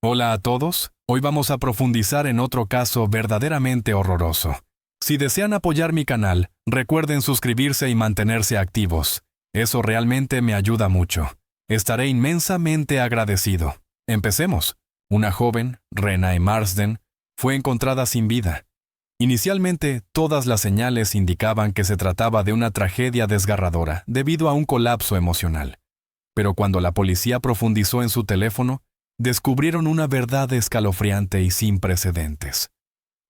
Hola a todos, hoy vamos a profundizar en otro caso verdaderamente horroroso. Si desean apoyar mi canal, recuerden suscribirse y mantenerse activos. Eso realmente me ayuda mucho. Estaré inmensamente agradecido. Empecemos. Una joven, Renée Marsden, fue encontrada sin vida. Inicialmente, todas las señales indicaban que se trataba de una tragedia desgarradora debido a un colapso emocional. Pero cuando la policía profundizó en su teléfono, descubrieron una verdad escalofriante y sin precedentes.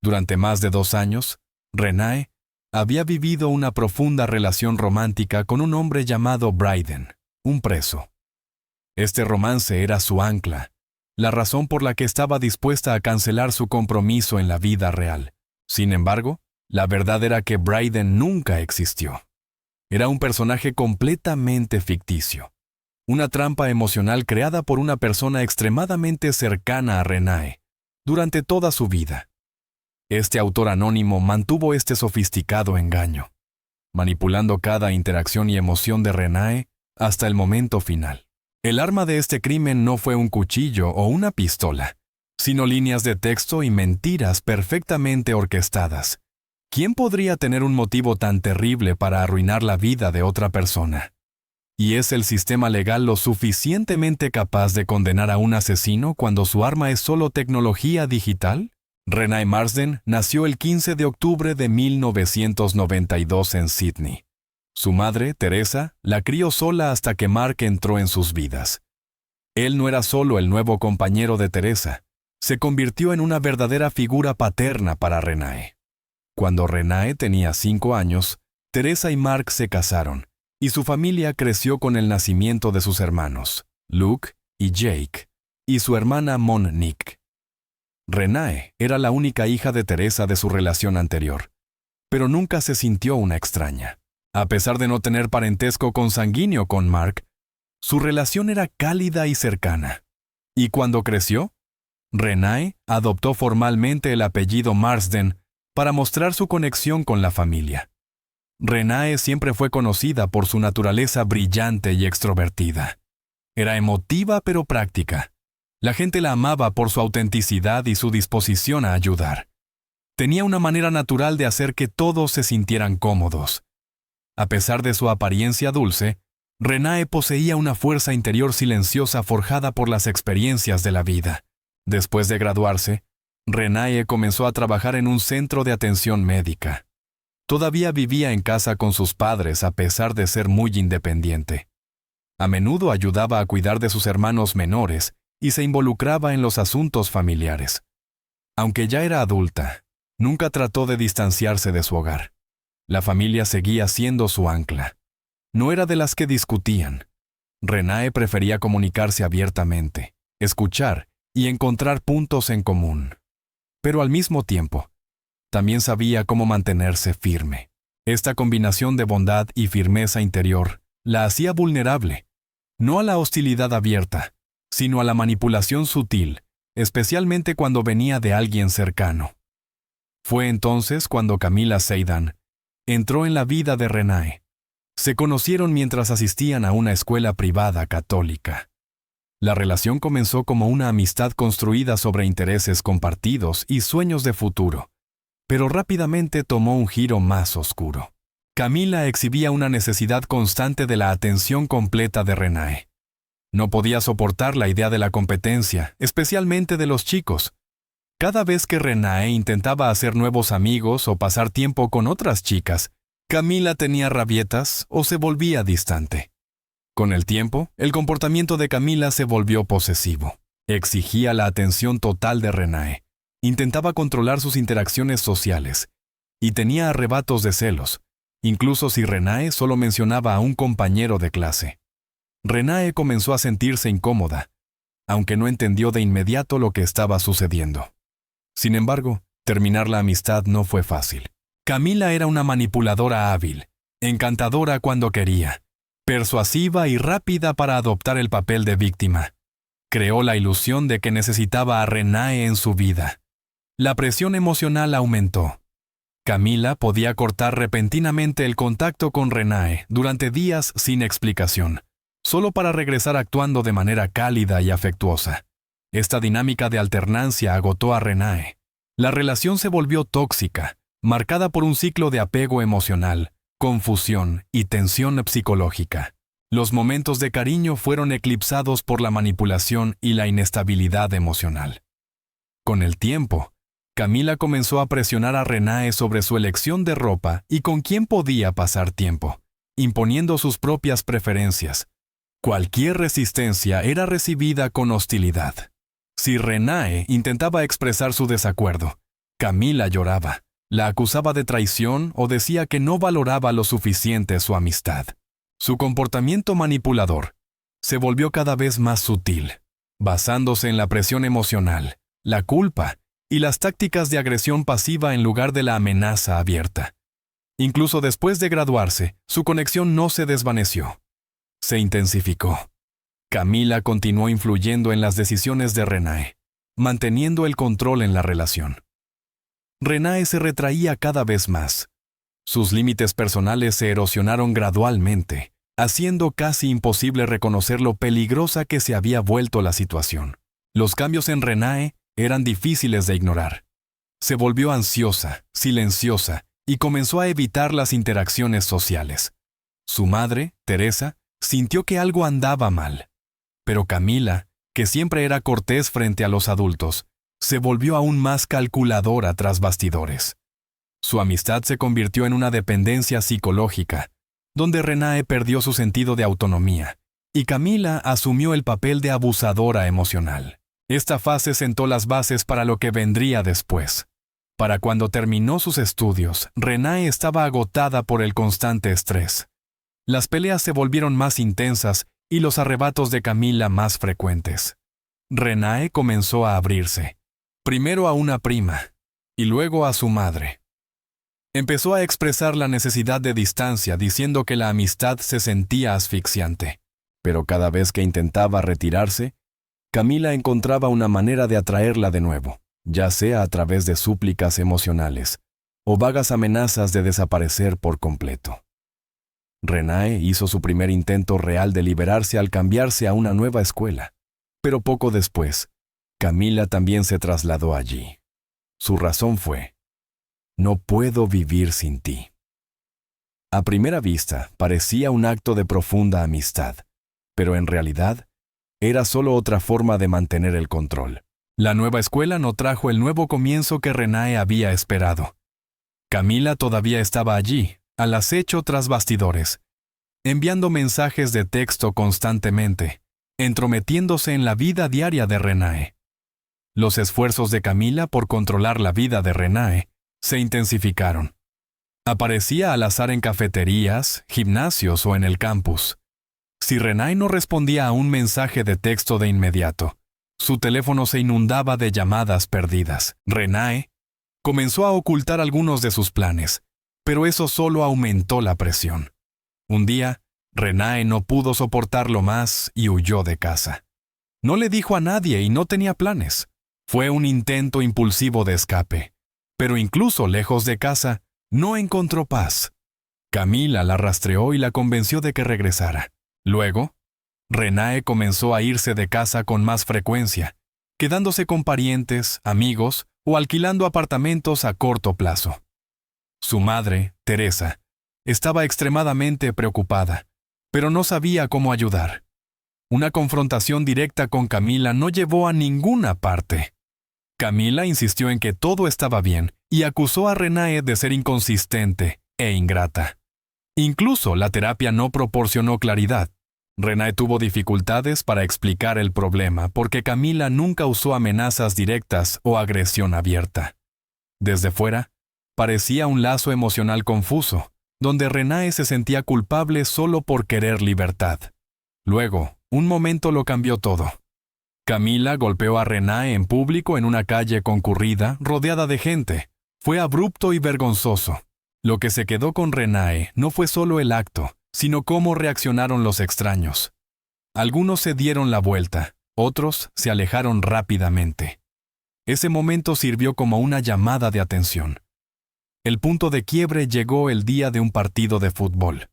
Durante más de 2 años, Renée había vivido una profunda relación romántica con un hombre llamado Bryden, un preso. Este romance era su ancla, la razón por la que estaba dispuesta a cancelar su compromiso en la vida real. Sin embargo, la verdad era que Bryden nunca existió. Era un personaje completamente ficticio. Una trampa emocional creada por una persona extremadamente cercana a Renée durante toda su vida. Este autor anónimo mantuvo este sofisticado engaño, manipulando cada interacción y emoción de Renée hasta el momento final. El arma de este crimen no fue un cuchillo o una pistola, sino líneas de texto y mentiras perfectamente orquestadas. ¿Quién podría tener un motivo tan terrible para arruinar la vida de otra persona? ¿Y es el sistema legal lo suficientemente capaz de condenar a un asesino cuando su arma es solo tecnología digital? Renée Marsden nació el 15 de octubre de 1992 en Sydney. Su madre, Teresa, la crió sola hasta que Mark entró en sus vidas. Él no era solo el nuevo compañero de Teresa, se convirtió en una verdadera figura paterna para Renée. Cuando Renée tenía 5 años, Teresa y Mark se casaron, y su familia creció con el nacimiento de sus hermanos, Luke y Jake, y su hermana Monique. Renée era la única hija de Teresa de su relación anterior, pero nunca se sintió una extraña. A pesar de no tener parentesco consanguíneo con Mark, su relación era cálida y cercana. Y cuando creció, Renée adoptó formalmente el apellido Marsden para mostrar su conexión con la familia. Renée siempre fue conocida por su naturaleza brillante y extrovertida. Era emotiva pero práctica. La gente la amaba por su autenticidad y su disposición a ayudar. Tenía una manera natural de hacer que todos se sintieran cómodos. A pesar de su apariencia dulce, Renée poseía una fuerza interior silenciosa forjada por las experiencias de la vida. Después de graduarse, Renée comenzó a trabajar en un centro de atención médica. Todavía vivía en casa con sus padres a pesar de ser muy independiente. A menudo ayudaba a cuidar de sus hermanos menores y se involucraba en los asuntos familiares. Aunque ya era adulta, nunca trató de distanciarse de su hogar. La familia seguía siendo su ancla. No era de las que discutían. Renée prefería comunicarse abiertamente, escuchar y encontrar puntos en común. Pero al mismo tiempo, también sabía cómo mantenerse firme. Esta combinación de bondad y firmeza interior la hacía vulnerable, no a la hostilidad abierta, sino a la manipulación sutil, especialmente cuando venía de alguien cercano. Fue entonces cuando Camilla Seydan entró en la vida de Renée. Se conocieron mientras asistían a una escuela privada católica. La relación comenzó como una amistad construida sobre intereses compartidos y sueños de futuro, pero rápidamente tomó un giro más oscuro. Camilla exhibía una necesidad constante de la atención completa de Renée. No podía soportar la idea de la competencia, especialmente de los chicos. Cada vez que Renée intentaba hacer nuevos amigos o pasar tiempo con otras chicas, Camilla tenía rabietas o se volvía distante. Con el tiempo, el comportamiento de Camilla se volvió posesivo. Exigía la atención total de Renée. Intentaba controlar sus interacciones sociales y tenía arrebatos de celos, incluso si Renée solo mencionaba a un compañero de clase. Renée comenzó a sentirse incómoda, aunque no entendió de inmediato lo que estaba sucediendo. Sin embargo, terminar la amistad no fue fácil. Camilla era una manipuladora hábil, encantadora cuando quería, persuasiva y rápida para adoptar el papel de víctima. Creó la ilusión de que necesitaba a Renée en su vida. La presión emocional aumentó. Camilla podía cortar repentinamente el contacto con Renée durante días sin explicación, solo para regresar actuando de manera cálida y afectuosa. Esta dinámica de alternancia agotó a Renae. La relación se volvió tóxica, marcada por un ciclo de apego emocional, confusión y tensión psicológica. Los momentos de cariño fueron eclipsados por la manipulación y la inestabilidad emocional. Con el tiempo, Camila comenzó a presionar a Renae sobre su elección de ropa y con quién podía pasar tiempo, imponiendo sus propias preferencias. Cualquier resistencia era recibida con hostilidad. Si Renae intentaba expresar su desacuerdo, Camila lloraba, la acusaba de traición o decía que no valoraba lo suficiente su amistad. Su comportamiento manipulador se volvió cada vez más sutil, basándose en la presión emocional, la culpa y las tácticas de agresión pasiva en lugar de la amenaza abierta. Incluso después de graduarse, su conexión no se desvaneció. Se intensificó. Camila continuó influyendo en las decisiones de Renae, manteniendo el control en la relación. Renae se retraía cada vez más. Sus límites personales se erosionaron gradualmente, haciendo casi imposible reconocer lo peligrosa que se había vuelto la situación. Los cambios en Renae eran difíciles de ignorar. Se volvió ansiosa, silenciosa, y comenzó a evitar las interacciones sociales. Su madre, Teresa, sintió que algo andaba mal. Pero Camila, que siempre era cortés frente a los adultos, se volvió aún más calculadora tras bastidores. Su amistad se convirtió en una dependencia psicológica, donde Renae perdió su sentido de autonomía, y Camila asumió el papel de abusadora emocional. Esta fase sentó las bases para lo que vendría después. Para cuando terminó sus estudios, Renae estaba agotada por el constante estrés. Las peleas se volvieron más intensas y los arrebatos de Camila más frecuentes. Renae comenzó a abrirse, primero a una prima, y luego a su madre. Empezó a expresar la necesidad de distancia, diciendo que la amistad se sentía asfixiante. Pero cada vez que intentaba retirarse, Camila encontraba una manera de atraerla de nuevo, ya sea a través de súplicas emocionales o vagas amenazas de desaparecer por completo. Renae hizo su primer intento real de liberarse al cambiarse a una nueva escuela, pero poco después, Camila también se trasladó allí. Su razón fue: no puedo vivir sin ti. A primera vista, parecía un acto de profunda amistad, pero en realidad, era solo otra forma de mantener el control. La nueva escuela no trajo el nuevo comienzo que Renae había esperado. Camila todavía estaba allí, al acecho tras bastidores, enviando mensajes de texto constantemente, entrometiéndose en la vida diaria de Renae. Los esfuerzos de Camila por controlar la vida de Renae se intensificaron. Aparecía al azar en cafeterías, gimnasios o en el campus. Si Renae no respondía a un mensaje de texto de inmediato, su teléfono se inundaba de llamadas perdidas. Renae comenzó a ocultar algunos de sus planes, pero eso solo aumentó la presión. Un día, Renae no pudo soportarlo más y huyó de casa. No le dijo a nadie y no tenía planes. Fue un intento impulsivo de escape. Pero incluso lejos de casa, no encontró paz. Camila la rastreó y la convenció de que regresara. Luego, Renae comenzó a irse de casa con más frecuencia, quedándose con parientes, amigos o alquilando apartamentos a corto plazo. Su madre, Teresa, estaba extremadamente preocupada, pero no sabía cómo ayudar. Una confrontación directa con Camila no llevó a ninguna parte. Camila insistió en que todo estaba bien y acusó a Renae de ser inconsistente e ingrata. Incluso la terapia no proporcionó claridad. Renae tuvo dificultades para explicar el problema porque Camila nunca usó amenazas directas o agresión abierta. Desde fuera, parecía un lazo emocional confuso, donde Renae se sentía culpable solo por querer libertad. Luego, un momento lo cambió todo. Camila golpeó a Renae en público en una calle concurrida, rodeada de gente. Fue abrupto y vergonzoso. Lo que se quedó con Renae no fue solo el acto, sino cómo reaccionaron los extraños. Algunos se dieron la vuelta, otros se alejaron rápidamente. Ese momento sirvió como una llamada de atención. El punto de quiebre llegó el día de un partido de fútbol.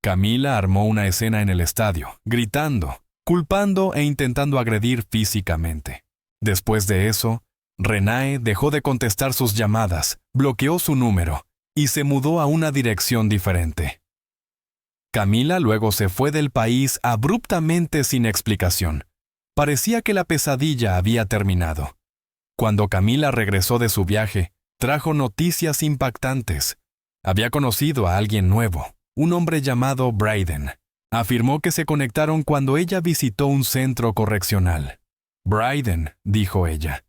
Camila armó una escena en el estadio, gritando, culpando e intentando agredir físicamente. Después de eso, Renae dejó de contestar sus llamadas, bloqueó su número y se mudó a una dirección diferente. Camila luego se fue del país abruptamente sin explicación. Parecía que la pesadilla había terminado. Cuando Camila regresó de su viaje, trajo noticias impactantes. Había conocido a alguien nuevo, un hombre llamado Brayden. Afirmó que se conectaron cuando ella visitó un centro correccional. Brayden, dijo ella,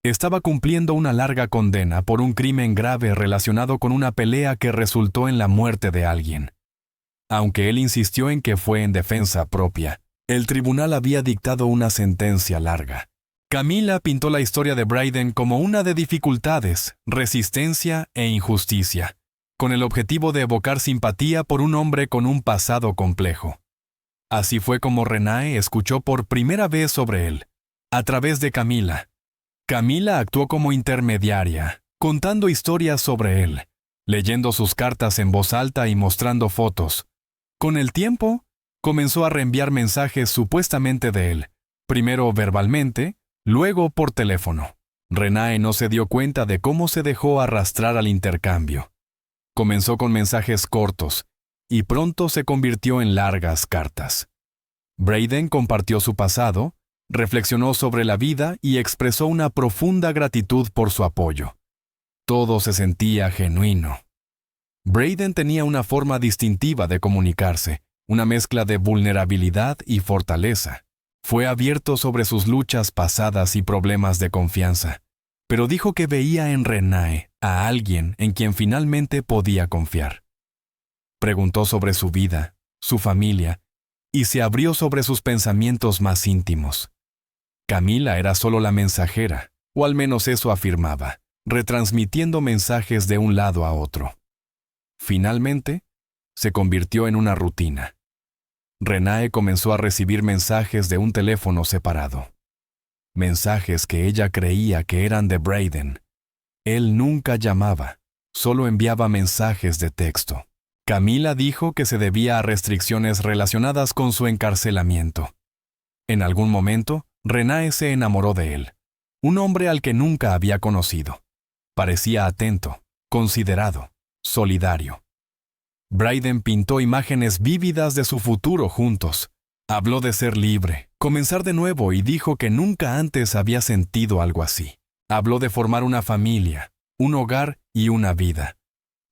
estaba cumpliendo una larga condena por un crimen grave relacionado con una pelea que resultó en la muerte de alguien. Aunque él insistió en que fue en defensa propia, el tribunal había dictado una sentencia larga. Camila pintó la historia de Brayden como una de dificultades, resistencia e injusticia, con el objetivo de evocar simpatía por un hombre con un pasado complejo. Así fue como Renae escuchó por primera vez sobre él, a través de Camila. Camila actuó como intermediaria, contando historias sobre él, leyendo sus cartas en voz alta y mostrando fotos. Con el tiempo, comenzó a reenviar mensajes supuestamente de él, primero verbalmente, luego por teléfono. Renae no se dio cuenta de cómo se dejó arrastrar al intercambio. Comenzó con mensajes cortos, y pronto se convirtió en largas cartas. Brayden compartió su pasado, reflexionó sobre la vida y expresó una profunda gratitud por su apoyo. Todo se sentía genuino. Brayden tenía una forma distintiva de comunicarse, una mezcla de vulnerabilidad y fortaleza. Fue abierto sobre sus luchas pasadas y problemas de confianza, pero dijo que veía en Renae a alguien en quien finalmente podía confiar. Preguntó sobre su vida, su familia, y se abrió sobre sus pensamientos más íntimos. Camila era solo la mensajera, o al menos eso afirmaba, retransmitiendo mensajes de un lado a otro. Finalmente, se convirtió en una rutina. Renae comenzó a recibir mensajes de un teléfono separado. Mensajes que ella creía que eran de Brayden. Él nunca llamaba, solo enviaba mensajes de texto. Camila dijo que se debía a restricciones relacionadas con su encarcelamiento. En algún momento, Renae se enamoró de él, un hombre al que nunca había conocido. Parecía atento, considerado, solidario. Brayden pintó imágenes vívidas de su futuro juntos. Habló de ser libre, comenzar de nuevo y dijo que nunca antes había sentido algo así. Habló de formar una familia, un hogar y una vida,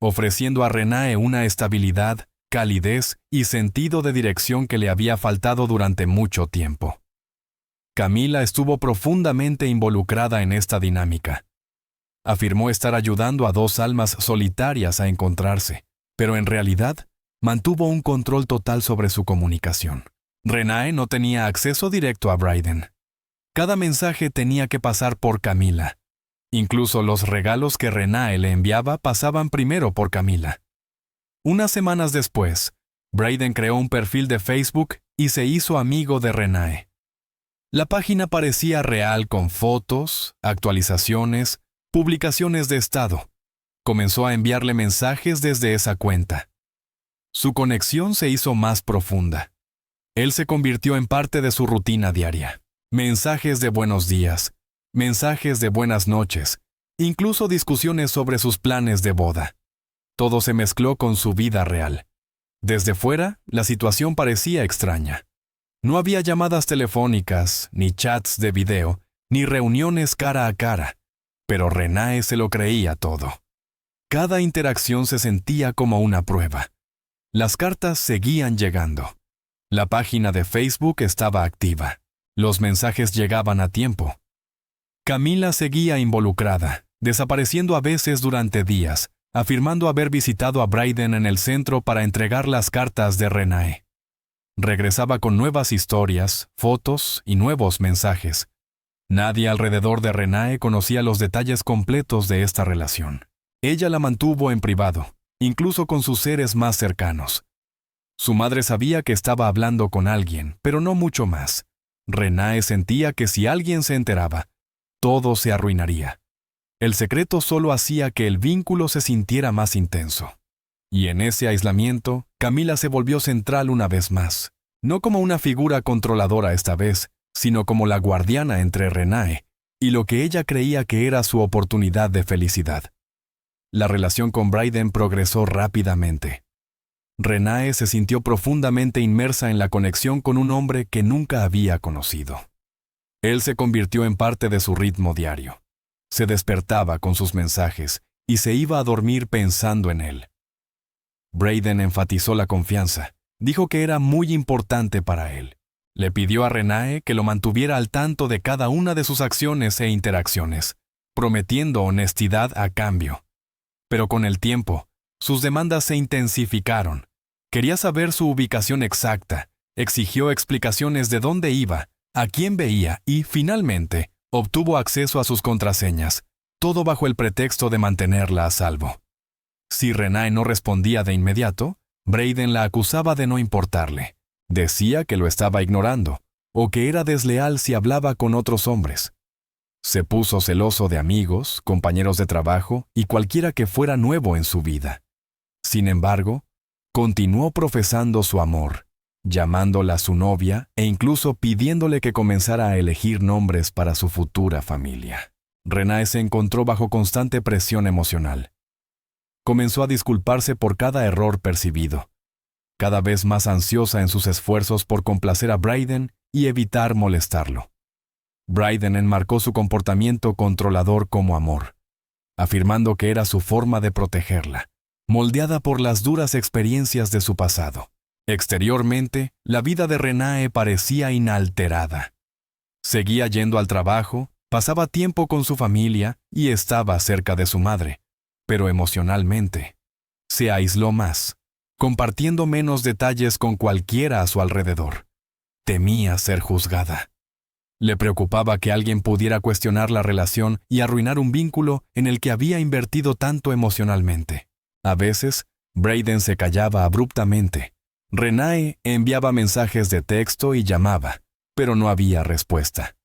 ofreciendo a Renae una estabilidad, calidez y sentido de dirección que le había faltado durante mucho tiempo. Camila estuvo profundamente involucrada en esta dinámica. Afirmó estar ayudando a dos almas solitarias a encontrarse, pero en realidad mantuvo un control total sobre su comunicación. Renae no tenía acceso directo a Brayden. Cada mensaje tenía que pasar por Camila. Incluso los regalos que Renae le enviaba pasaban primero por Camila. Unas semanas después, Brayden creó un perfil de Facebook y se hizo amigo de Renae. La página parecía real con fotos, actualizaciones, publicaciones de estado. Comenzó a enviarle mensajes desde esa cuenta. Su conexión se hizo más profunda. Él se convirtió en parte de su rutina diaria. Mensajes de buenos días, mensajes de buenas noches, incluso discusiones sobre sus planes de boda. Todo se mezcló con su vida real. Desde fuera, la situación parecía extraña. No había llamadas telefónicas, ni chats de video, ni reuniones cara a cara, pero Renae se lo creía todo. Cada interacción se sentía como una prueba. Las cartas seguían llegando. La página de Facebook estaba activa. Los mensajes llegaban a tiempo. Camila seguía involucrada, desapareciendo a veces durante días, afirmando haber visitado a Brayden en el centro para entregar las cartas de Renae. Regresaba con nuevas historias, fotos y nuevos mensajes. Nadie alrededor de Renae conocía los detalles completos de esta relación. Ella la mantuvo en privado, incluso con sus seres más cercanos. Su madre sabía que estaba hablando con alguien, pero no mucho más. Renae sentía que si alguien se enteraba, todo se arruinaría. El secreto solo hacía que el vínculo se sintiera más intenso. Y en ese aislamiento, Camila se volvió central una vez más. No como una figura controladora esta vez, sino como la guardiana entre Renée y lo que ella creía que era su oportunidad de felicidad. La relación con Brayden progresó rápidamente. Renée se sintió profundamente inmersa en la conexión con un hombre que nunca había conocido. Él se convirtió en parte de su ritmo diario. Se despertaba con sus mensajes y se iba a dormir pensando en él. Brayden enfatizó la confianza. Dijo que era muy importante para él. Le pidió a Renée que lo mantuviera al tanto de cada una de sus acciones e interacciones, prometiendo honestidad a cambio. Pero con el tiempo, sus demandas se intensificaron. Quería saber su ubicación exacta, exigió explicaciones de dónde iba, a quién veía y, finalmente, obtuvo acceso a sus contraseñas, todo bajo el pretexto de mantenerla a salvo. Si Renée no respondía de inmediato, Brayden la acusaba de no importarle. Decía que lo estaba ignorando, o que era desleal si hablaba con otros hombres. Se puso celoso de amigos, compañeros de trabajo y cualquiera que fuera nuevo en su vida. Sin embargo, continuó profesando su amor, llamándola su novia e incluso pidiéndole que comenzara a elegir nombres para su futura familia. Renée se encontró bajo constante presión emocional. Comenzó a disculparse por cada error percibido, cada vez más ansiosa en sus esfuerzos por complacer a Brayden y evitar molestarlo. Brayden enmarcó su comportamiento controlador como amor, afirmando que era su forma de protegerla, moldeada por las duras experiencias de su pasado. Exteriormente, la vida de Renée parecía inalterada. Seguía yendo al trabajo, pasaba tiempo con su familia y estaba cerca de su madre, pero emocionalmente se aisló más, compartiendo menos detalles con cualquiera a su alrededor. Temía ser juzgada. Le preocupaba que alguien pudiera cuestionar la relación y arruinar un vínculo en el que había invertido tanto emocionalmente. A veces, Brayden se callaba abruptamente. Renée enviaba mensajes de texto y llamaba, pero no había respuesta.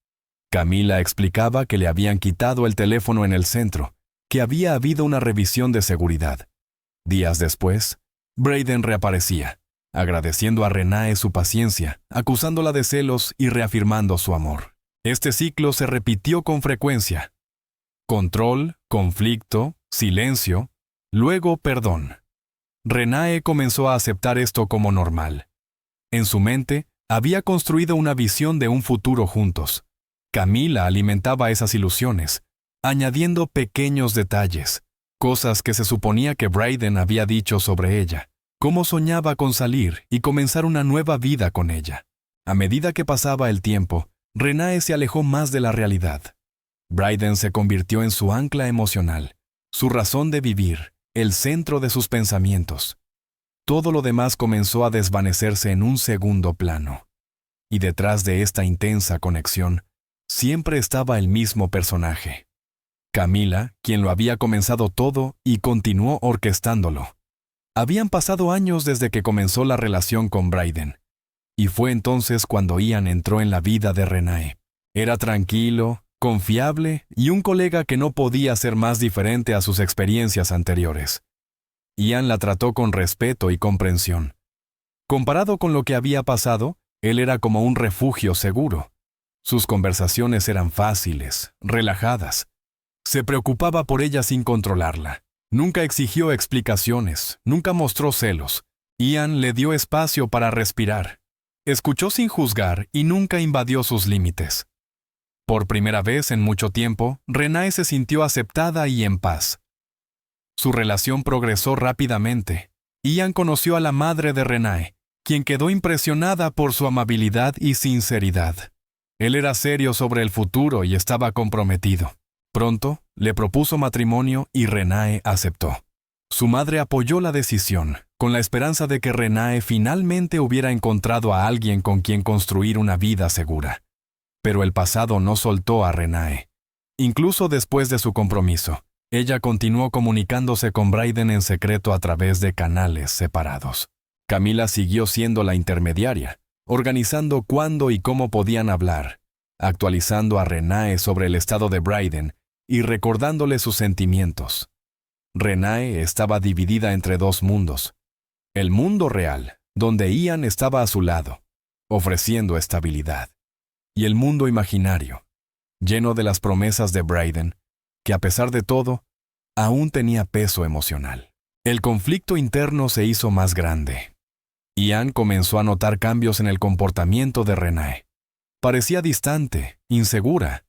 Camila explicaba que le habían quitado el teléfono en el centro, que había habido una revisión de seguridad. Días después, Brayden reaparecía, agradeciendo a Renée su paciencia, acusándola de celos y reafirmando su amor. Este ciclo se repitió con frecuencia. Control, conflicto, silencio, luego perdón. Renée comenzó a aceptar esto como normal. En su mente, había construido una visión de un futuro juntos. Camila alimentaba esas ilusiones, añadiendo pequeños detalles, cosas que se suponía que Brayden había dicho sobre ella, cómo soñaba con salir y comenzar una nueva vida con ella. A medida que pasaba el tiempo, Renée se alejó más de la realidad. Brayden se convirtió en su ancla emocional, su razón de vivir, el centro de sus pensamientos. Todo lo demás comenzó a desvanecerse en un segundo plano. Y detrás de esta intensa conexión, siempre estaba el mismo personaje. Camila, quien lo había comenzado todo y continuó orquestándolo. Habían pasado años desde que comenzó la relación con Brayden, y fue entonces cuando Ian entró en la vida de Renée. Era tranquilo, confiable y un colega que no podía ser más diferente a sus experiencias anteriores. Ian la trató con respeto y comprensión. Comparado con lo que había pasado, él era como un refugio seguro. Sus conversaciones eran fáciles, relajadas. Se preocupaba por ella sin controlarla. Nunca exigió explicaciones, nunca mostró celos. Ian le dio espacio para respirar. Escuchó sin juzgar y nunca invadió sus límites. Por primera vez en mucho tiempo, Renée se sintió aceptada y en paz. Su relación progresó rápidamente. Ian conoció a la madre de Renée, quien quedó impresionada por su amabilidad y sinceridad. Él era serio sobre el futuro y estaba comprometido. Pronto, le propuso matrimonio y Renée aceptó. Su madre apoyó la decisión, con la esperanza de que Renée finalmente hubiera encontrado a alguien con quien construir una vida segura. Pero el pasado no soltó a Renée. Incluso después de su compromiso, ella continuó comunicándose con Brayden en secreto a través de canales separados. Camila siguió siendo la intermediaria, organizando cuándo y cómo podían hablar, actualizando a Renée sobre el estado de Brayden y recordándole sus sentimientos. Renée estaba dividida entre dos mundos. El mundo real, donde Ian estaba a su lado, ofreciendo estabilidad. y el mundo imaginario, lleno de las promesas de Brayden, que a pesar de todo, aún tenía peso emocional. El conflicto interno se hizo más grande. Ian comenzó a notar cambios en el comportamiento de Renée. Parecía distante, insegura.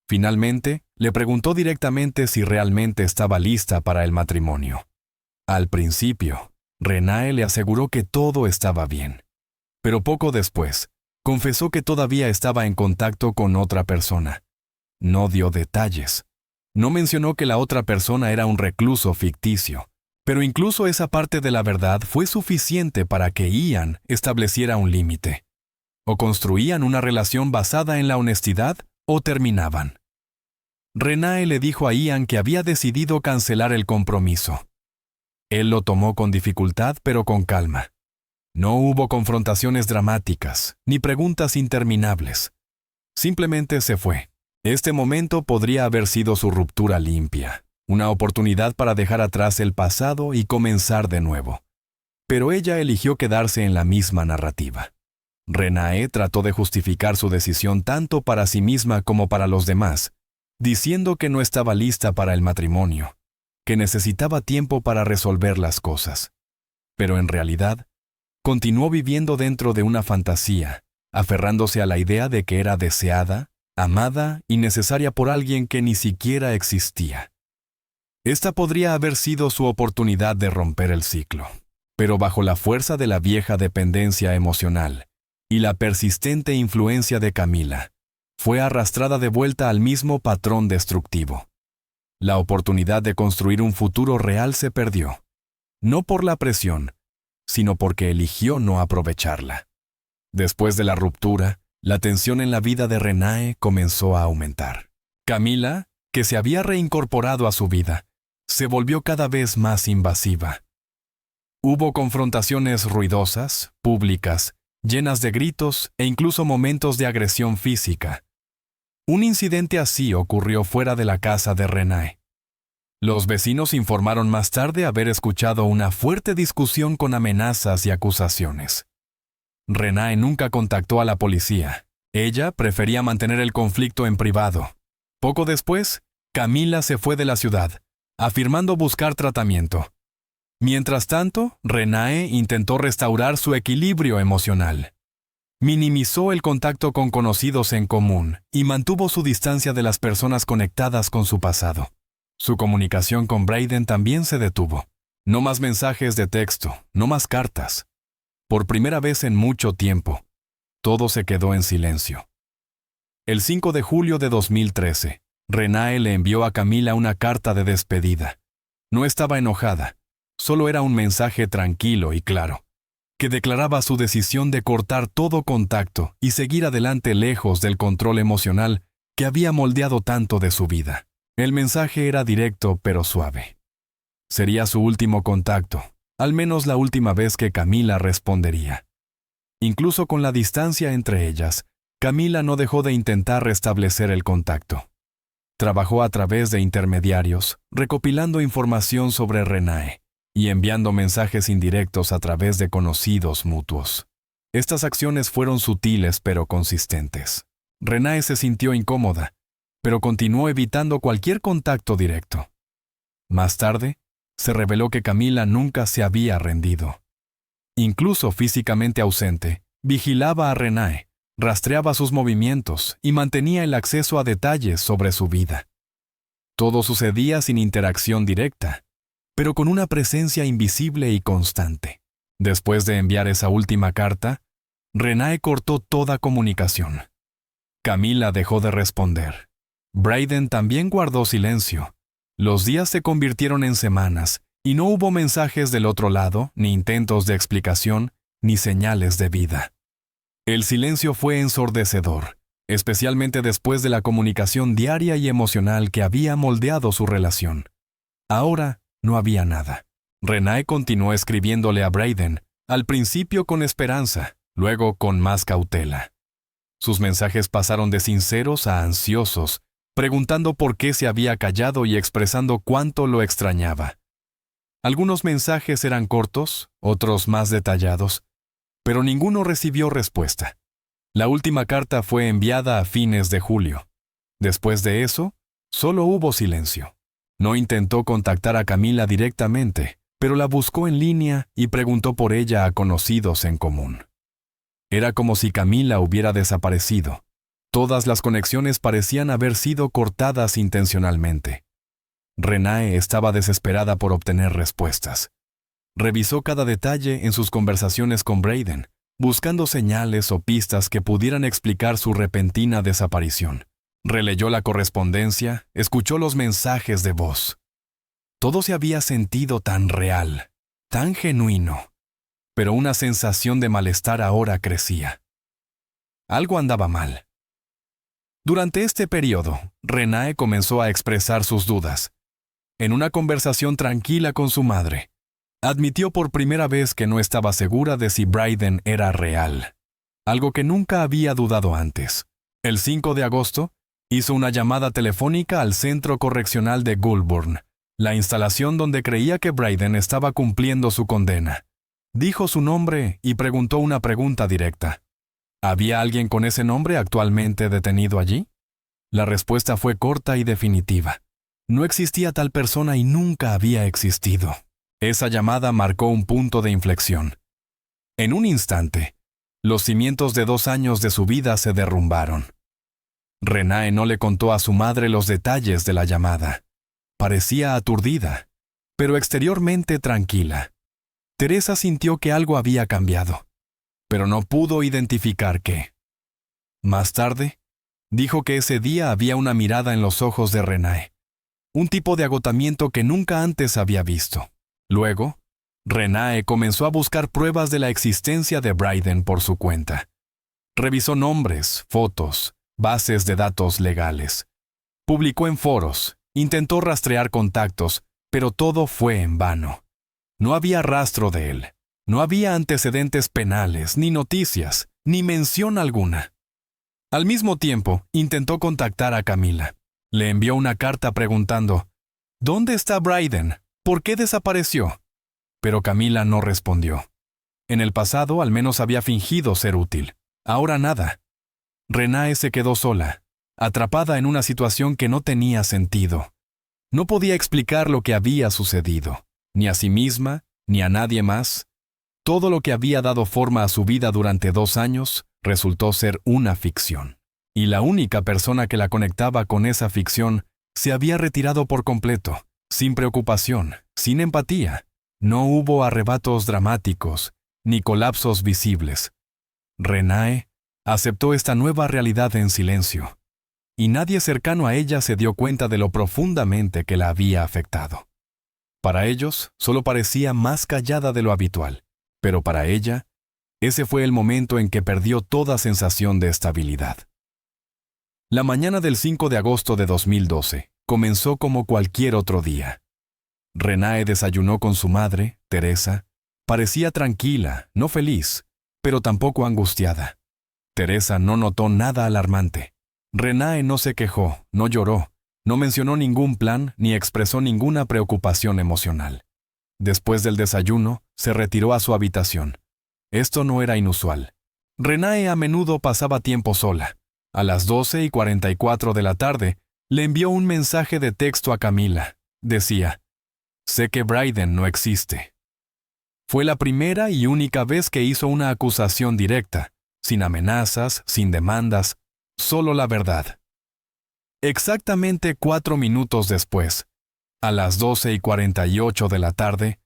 Finalmente, le preguntó directamente si realmente estaba lista para el matrimonio. Al principio, Renée le aseguró que todo estaba bien. Pero poco después, confesó que todavía estaba en contacto con otra persona. No dio detalles. No mencionó que la otra persona era un recluso ficticio. Pero incluso esa parte de la verdad fue suficiente para que Ian estableciera un límite. O construían una relación basada en la honestidad o terminaban. Renée le dijo a Ian que había decidido cancelar el compromiso. Él lo tomó con dificultad pero con calma. No hubo confrontaciones dramáticas, ni preguntas interminables. Simplemente se fue. Este momento podría haber sido su ruptura limpia, una oportunidad para dejar atrás el pasado y comenzar de nuevo. Pero ella eligió quedarse en la misma narrativa. Renée trató de justificar su decisión tanto para sí misma como para los demás, diciendo que no estaba lista para el matrimonio, que necesitaba tiempo para resolver las cosas. Pero en realidad, continuó viviendo dentro de una fantasía, aferrándose a la idea de que era deseada, amada y necesaria por alguien que ni siquiera existía. Esta podría haber sido su oportunidad de romper el ciclo, pero bajo la fuerza de la vieja dependencia emocional y la persistente influencia de Camila, fue arrastrada de vuelta al mismo patrón destructivo. La oportunidad de construir un futuro real se perdió, no por la presión, sino porque eligió no aprovecharla. Después de la ruptura, la tensión en la vida de Renée comenzó a aumentar. Camila, que se había reincorporado a su vida, se volvió cada vez más invasiva. Hubo confrontaciones ruidosas, públicas, llenas de gritos e incluso momentos de agresión física. Un incidente así ocurrió fuera de la casa de Renée. Los vecinos informaron más tarde haber escuchado una fuerte discusión con amenazas y acusaciones. Renée nunca contactó a la policía. Ella prefería mantener el conflicto en privado. Poco después, Camila se fue de la ciudad, afirmando buscar tratamiento. Mientras tanto, Renée intentó restaurar su equilibrio emocional. Minimizó el contacto con conocidos en común y mantuvo su distancia de las personas conectadas con su pasado. Su comunicación con Brayden también se detuvo. No más mensajes de texto, no más cartas. Por primera vez en mucho tiempo, todo se quedó en silencio. El 5 de julio de 2013, Renée le envió a Camila una carta de despedida. No estaba enojada, solo era un mensaje tranquilo y claro, que declaraba su decisión de cortar todo contacto y seguir adelante lejos del control emocional que había moldeado tanto de su vida. El mensaje era directo pero suave. Sería su último contacto, al menos la última vez que Camila respondería. Incluso con la distancia entre ellas, Camila no dejó de intentar restablecer el contacto. Trabajó a través de intermediarios, recopilando información sobre Renée y enviando mensajes indirectos a través de conocidos mutuos. Estas acciones fueron sutiles pero consistentes. Renée se sintió incómoda, pero continuó evitando cualquier contacto directo. Más tarde, se reveló que Camila nunca se había rendido. Incluso físicamente ausente, vigilaba a Renée, rastreaba sus movimientos y mantenía el acceso a detalles sobre su vida. Todo sucedía sin interacción directa, pero con una presencia invisible y constante. Después de enviar esa última carta, Renée cortó toda comunicación. Camila dejó de responder. Brayden también guardó silencio. Los días se convirtieron en semanas y no hubo mensajes del otro lado, ni intentos de explicación, ni señales de vida. El silencio fue ensordecedor, especialmente después de la comunicación diaria y emocional que había moldeado su relación. Ahora no había nada. Renée continuó escribiéndole a Brayden, al principio con esperanza, luego con más cautela. Sus mensajes pasaron de sinceros a ansiosos, preguntando por qué se había callado y expresando cuánto lo extrañaba. Algunos mensajes eran cortos, otros más detallados, pero ninguno recibió respuesta. La última carta fue enviada a fines de julio. Después de eso, solo hubo silencio. No intentó contactar a Camila directamente, pero la buscó en línea y preguntó por ella a conocidos en común. Era como si Camila hubiera desaparecido. Todas las conexiones parecían haber sido cortadas intencionalmente. Renae estaba desesperada por obtener respuestas. Revisó cada detalle en sus conversaciones con Brayden, buscando señales o pistas que pudieran explicar su repentina desaparición. Releyó la correspondencia, escuchó los mensajes de voz. Todo se había sentido tan real, tan genuino, pero una sensación de malestar ahora crecía. Algo andaba mal. Durante este periodo, Renae comenzó a expresar sus dudas. En una conversación tranquila con su madre, admitió por primera vez que no estaba segura de si Brayden era real, algo que nunca había dudado antes. El 5 de agosto, hizo una llamada telefónica al Centro Correccional de Goulburn, la instalación donde creía que Brayden estaba cumpliendo su condena. Dijo su nombre y preguntó una pregunta directa. ¿Había alguien con ese nombre actualmente detenido allí? La respuesta fue corta y definitiva. No existía tal persona y nunca había existido. Esa llamada marcó un punto de inflexión. En un instante, los cimientos de 2 años de su vida se derrumbaron. Renae no le contó a su madre los detalles de la llamada. Parecía aturdida, pero exteriormente tranquila. Teresa sintió que algo había cambiado, pero no pudo identificar qué. Más tarde, dijo que ese día había una mirada en los ojos de Renae, un tipo de agotamiento que nunca antes había visto. Luego, Renae comenzó a buscar pruebas de la existencia de Brayden por su cuenta. Revisó nombres, fotos, bases de datos legales. Publicó en foros, intentó rastrear contactos, pero todo fue en vano. No había rastro de él. No había antecedentes penales, ni noticias, ni mención alguna. Al mismo tiempo, intentó contactar a Camila. Le envió una carta preguntando, ¿dónde está Brayden? ¿Por qué desapareció? Pero Camila no respondió. En el pasado al menos había fingido ser útil. Ahora nada. Renae se quedó sola, atrapada en una situación que no tenía sentido. No podía explicar lo que había sucedido, ni a sí misma, ni a nadie más. Todo lo que había dado forma a su vida durante 2 años resultó ser una ficción. Y la única persona que la conectaba con esa ficción se había retirado por completo, sin preocupación, sin empatía. No hubo arrebatos dramáticos, ni colapsos visibles. Renae aceptó esta nueva realidad en silencio, y nadie cercano a ella se dio cuenta de lo profundamente que la había afectado. Para ellos, solo parecía más callada de lo habitual, pero para ella, ese fue el momento en que perdió toda sensación de estabilidad. La mañana del 5 de agosto de 2012 comenzó como cualquier otro día. Renae desayunó con su madre, Teresa. Parecía tranquila, no feliz, pero tampoco angustiada. Teresa no notó nada alarmante. Renae no se quejó, no lloró, no mencionó ningún plan ni expresó ninguna preocupación emocional. Después del desayuno, se retiró a su habitación. Esto no era inusual. Renae a menudo pasaba tiempo sola. A las 12:44 de la tarde, le envió un mensaje de texto a Camila. Decía, «Sé que Brayden no existe». Fue la primera y única vez que hizo una acusación directa, sin amenazas, sin demandas, solo la verdad. Exactamente 4 minutos después, a las 12:48 de la tarde,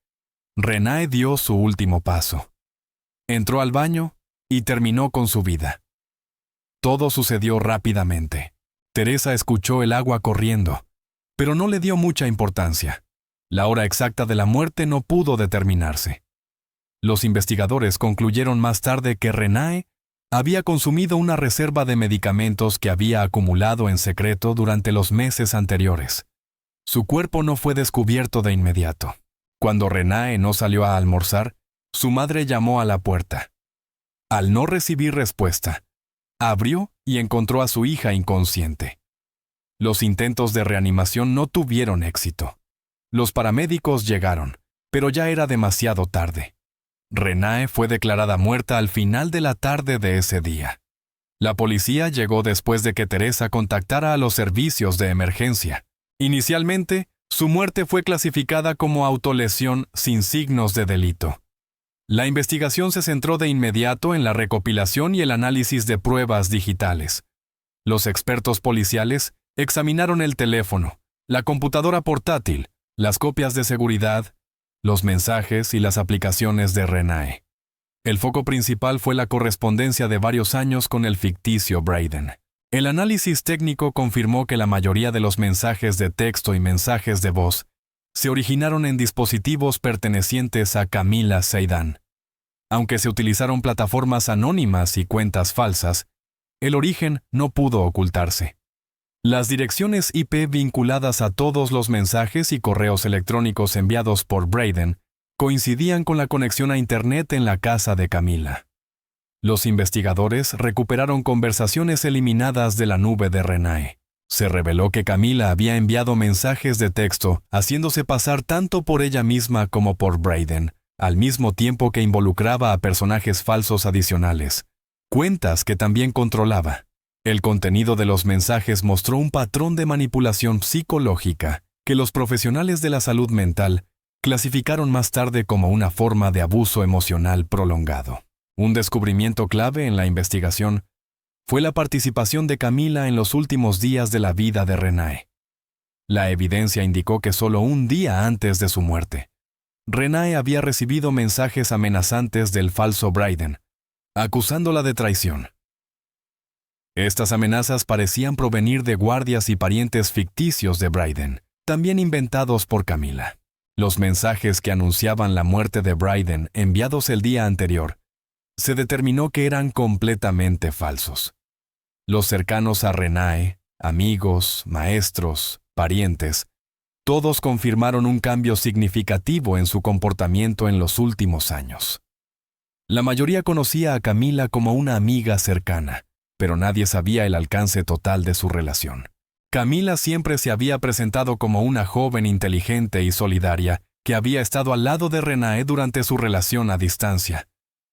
Renae dio su último paso. Entró al baño y terminó con su vida. Todo sucedió rápidamente. Teresa escuchó el agua corriendo, pero no le dio mucha importancia. La hora exacta de la muerte no pudo determinarse. Los investigadores concluyeron más tarde que Renae había consumido una reserva de medicamentos que había acumulado en secreto durante los meses anteriores. Su cuerpo no fue descubierto de inmediato. Cuando Renae no salió a almorzar, su madre llamó a la puerta. Al no recibir respuesta, abrió y encontró a su hija inconsciente. Los intentos de reanimación no tuvieron éxito. Los paramédicos llegaron, pero ya era demasiado tarde. Renae fue declarada muerta al final de la tarde de ese día. La policía llegó después de que Teresa contactara a los servicios de emergencia. Inicialmente, su muerte fue clasificada como autolesión sin signos de delito. La investigación se centró de inmediato en la recopilación y el análisis de pruebas digitales. Los expertos policiales examinaron el teléfono, la computadora portátil, las copias de seguridad, los mensajes y las aplicaciones de Renee. El foco principal fue la correspondencia de varios años con el ficticio Braden. El análisis técnico confirmó que la mayoría de los mensajes de texto y mensajes de voz se originaron en dispositivos pertenecientes a Camila Seydan. Aunque se utilizaron plataformas anónimas y cuentas falsas, el origen no pudo ocultarse. Las direcciones IP vinculadas a todos los mensajes y correos electrónicos enviados por Braden coincidían con la conexión a Internet en la casa de Camila. Los investigadores recuperaron conversaciones eliminadas de la nube de Renee. Se reveló que Camila había enviado mensajes de texto haciéndose pasar tanto por ella misma como por Braden, al mismo tiempo que involucraba a personajes falsos adicionales, cuentas que también controlaba. El contenido de los mensajes mostró un patrón de manipulación psicológica que los profesionales de la salud mental clasificaron más tarde como una forma de abuso emocional prolongado. Un descubrimiento clave en la investigación fue la participación de Camila en los últimos días de la vida de Renee. La evidencia indicó que solo un día antes de su muerte, Renee había recibido mensajes amenazantes del falso Braden, acusándola de traición. Estas amenazas parecían provenir de guardias y parientes ficticios de Braden, también inventados por Camila. Los mensajes que anunciaban la muerte de Braden, enviados el día anterior, se determinó que eran completamente falsos. Los cercanos a Renee, amigos, maestros, parientes, todos confirmaron un cambio significativo en su comportamiento en los últimos años. La mayoría conocía a Camila como una amiga cercana, pero nadie sabía el alcance total de su relación. Camila siempre se había presentado como una joven inteligente y solidaria que había estado al lado de Renee durante su relación a distancia.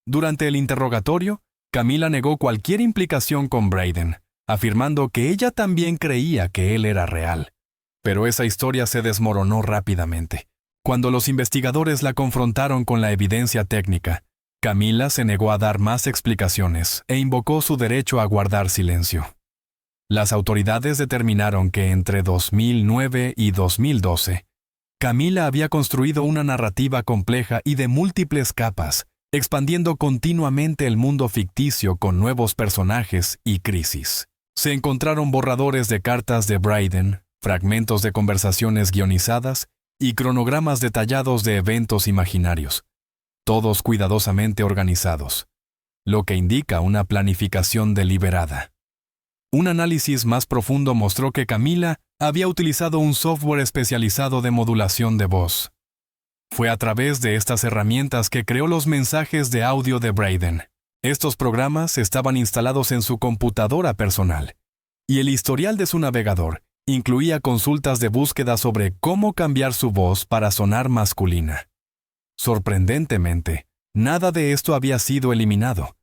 Durante el interrogatorio, Camila negó cualquier implicación con Braden, afirmando que ella también creía que él era real. Pero esa historia se desmoronó rápidamente. Cuando los investigadores la confrontaron con la evidencia técnica, Camila se negó a dar más explicaciones e invocó su derecho a guardar silencio. Las autoridades determinaron que entre 2009 y 2012, Camila había construido una narrativa compleja y de múltiples capas, expandiendo continuamente el mundo ficticio con nuevos personajes y crisis. Se encontraron borradores de cartas de Braden, fragmentos de conversaciones guionizadas y cronogramas detallados de eventos imaginarios, todos cuidadosamente organizados, lo que indica una planificación deliberada. Un análisis más profundo mostró que Camila había utilizado un software especializado de modulación de voz. Fue a través de estas herramientas que creó los mensajes de audio de Braden. Estos programas estaban instalados en su computadora personal, y el historial de su navegador incluía consultas de búsqueda sobre cómo cambiar su voz para sonar masculina. Sorprendentemente, nada de esto había sido eliminado,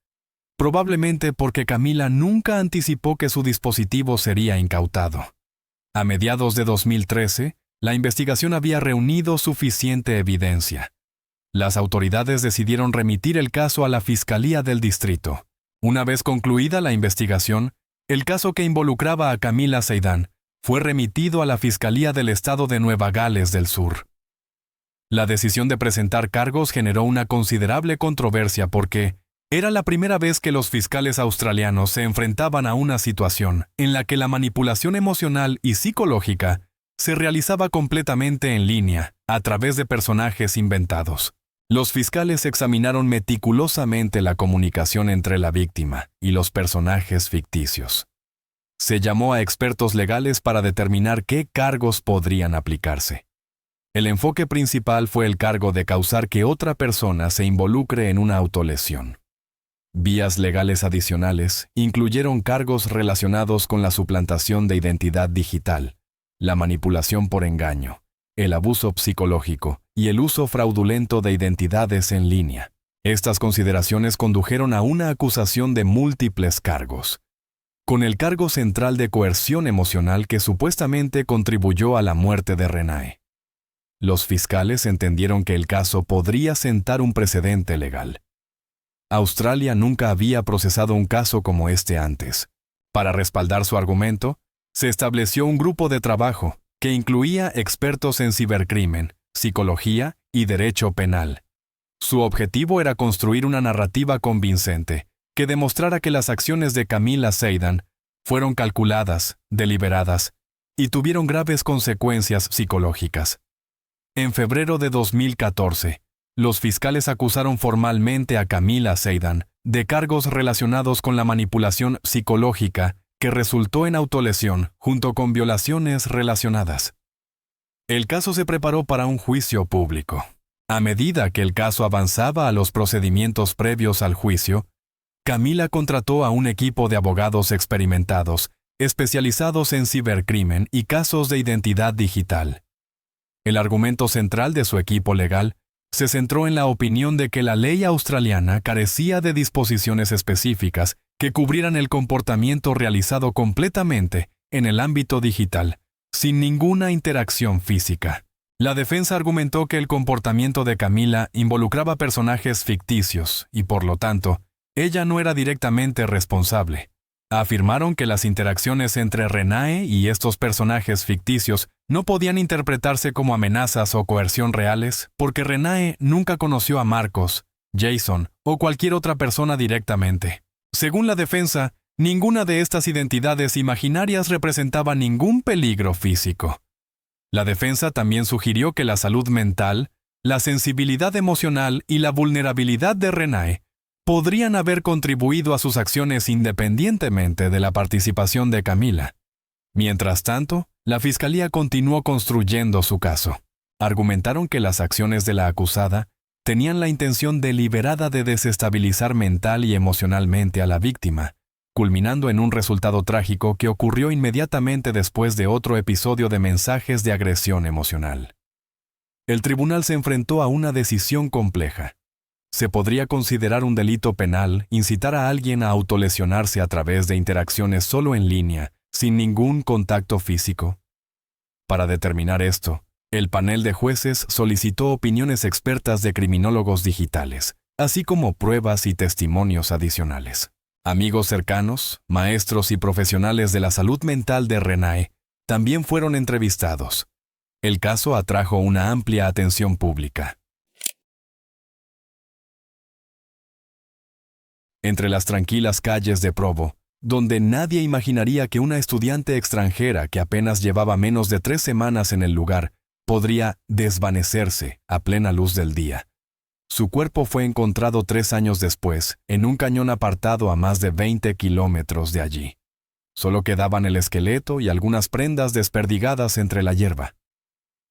probablemente porque Camila nunca anticipó que su dispositivo sería incautado. A mediados de 2013, la investigación había reunido suficiente evidencia. Las autoridades decidieron remitir el caso a la Fiscalía del Distrito. Una vez concluida la investigación, el caso que involucraba a Camila Seydan fue remitido a la Fiscalía del Estado de Nueva Gales del Sur. La decisión de presentar cargos generó una considerable controversia porque era la primera vez que los fiscales australianos se enfrentaban a una situación en la que la manipulación emocional y psicológica se realizaba completamente en línea, a través de personajes inventados. Los fiscales examinaron meticulosamente la comunicación entre la víctima y los personajes ficticios. Se llamó a expertos legales para determinar qué cargos podrían aplicarse. El enfoque principal fue el cargo de causar que otra persona se involucre en una autolesión. Vías legales adicionales incluyeron cargos relacionados con la suplantación de identidad digital, la manipulación por engaño, el abuso psicológico y el uso fraudulento de identidades en línea. Estas consideraciones condujeron a una acusación de múltiples cargos, con el cargo central de coerción emocional que supuestamente contribuyó a la muerte de Renae. Los fiscales entendieron que el caso podría sentar un precedente legal. Australia nunca había procesado un caso como este antes. Para respaldar su argumento, se estableció un grupo de trabajo que incluía expertos en cibercrimen, psicología y derecho penal. Su objetivo era construir una narrativa convincente que demostrara que las acciones de Camila Zeidan fueron calculadas, deliberadas y tuvieron graves consecuencias psicológicas. En febrero de 2014, los fiscales acusaron formalmente a Camila Zeidan de cargos relacionados con la manipulación psicológica que resultó en autolesión junto con violaciones relacionadas. El caso se preparó para un juicio público. A medida que el caso avanzaba a los procedimientos previos al juicio, Camila contrató a un equipo de abogados experimentados, especializados en cibercrimen y casos de identidad digital. El argumento central de su equipo legal se centró en la opinión de que la ley australiana carecía de disposiciones específicas que cubrieran el comportamiento realizado completamente en el ámbito digital, sin ninguna interacción física. La defensa argumentó que el comportamiento de Camila involucraba personajes ficticios y, por lo tanto, ella no era directamente responsable. Afirmaron que las interacciones entre Renae y estos personajes ficticios no podían interpretarse como amenazas o coerción reales porque Renae nunca conoció a Marcos, Jason o cualquier otra persona directamente. Según la defensa, ninguna de estas identidades imaginarias representaba ningún peligro físico. La defensa también sugirió que la salud mental, la sensibilidad emocional y la vulnerabilidad de Renae podrían haber contribuido a sus acciones independientemente de la participación de Camila. Mientras tanto, la Fiscalía continuó construyendo su caso. Argumentaron que las acciones de la acusada tenían la intención deliberada de desestabilizar mental y emocionalmente a la víctima, culminando en un resultado trágico que ocurrió inmediatamente después de otro episodio de mensajes de agresión emocional. El tribunal se enfrentó a una decisión compleja. ¿Se podría considerar un delito penal incitar a alguien a autolesionarse a través de interacciones solo en línea, sin ningún contacto físico? Para determinar esto, el panel de jueces solicitó opiniones expertas de criminólogos digitales, así como pruebas y testimonios adicionales. Amigos cercanos, maestros y profesionales de la salud mental de Renae también fueron entrevistados. El caso atrajo una amplia atención pública. Entre las tranquilas calles de Provo, donde nadie imaginaría que una estudiante extranjera que apenas llevaba menos de 3 semanas en el lugar podría desvanecerse a plena luz del día. Su cuerpo fue encontrado 3 años después, en un cañón apartado a más de 20 kilómetros de allí. Solo quedaban el esqueleto y algunas prendas desperdigadas entre la hierba.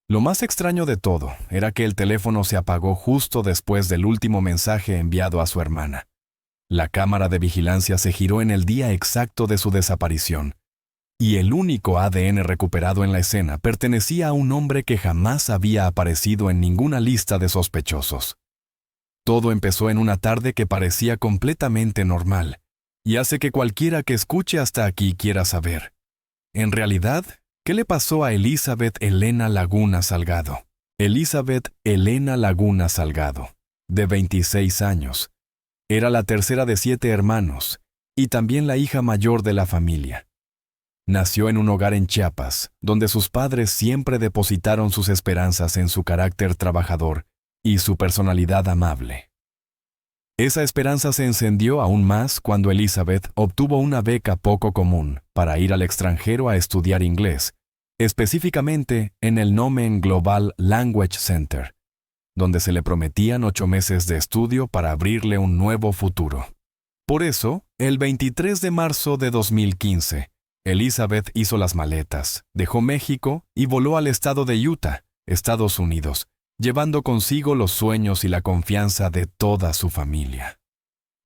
Lo más extraño de todo era que el teléfono se apagó justo después del último mensaje enviado a su hermana. La cámara de vigilancia se giró en el día exacto de su desaparición, y el único ADN recuperado en la escena pertenecía a un hombre que jamás había aparecido en ninguna lista de sospechosos. Todo empezó en una tarde que parecía completamente normal, y hace que cualquiera que escuche hasta aquí quiera saber. En realidad, ¿qué le pasó a Elizabeth Elena Laguna Salgado? Elizabeth Elena Laguna Salgado, de 26 años. Era la tercera de 7 hermanos, y también la hija mayor de la familia. Nació en un hogar en Chiapas, donde sus padres siempre depositaron sus esperanzas en su carácter trabajador y su personalidad amable. Esa esperanza se encendió aún más cuando Elizabeth obtuvo una beca poco común para ir al extranjero a estudiar inglés, específicamente en el Nomen Global Language Center, donde se le prometían 8 meses de estudio para abrirle un nuevo futuro. Por eso, el 23 de marzo de 2015, Elizabeth hizo las maletas, dejó México y voló al estado de Utah, Estados Unidos, llevando consigo los sueños y la confianza de toda su familia.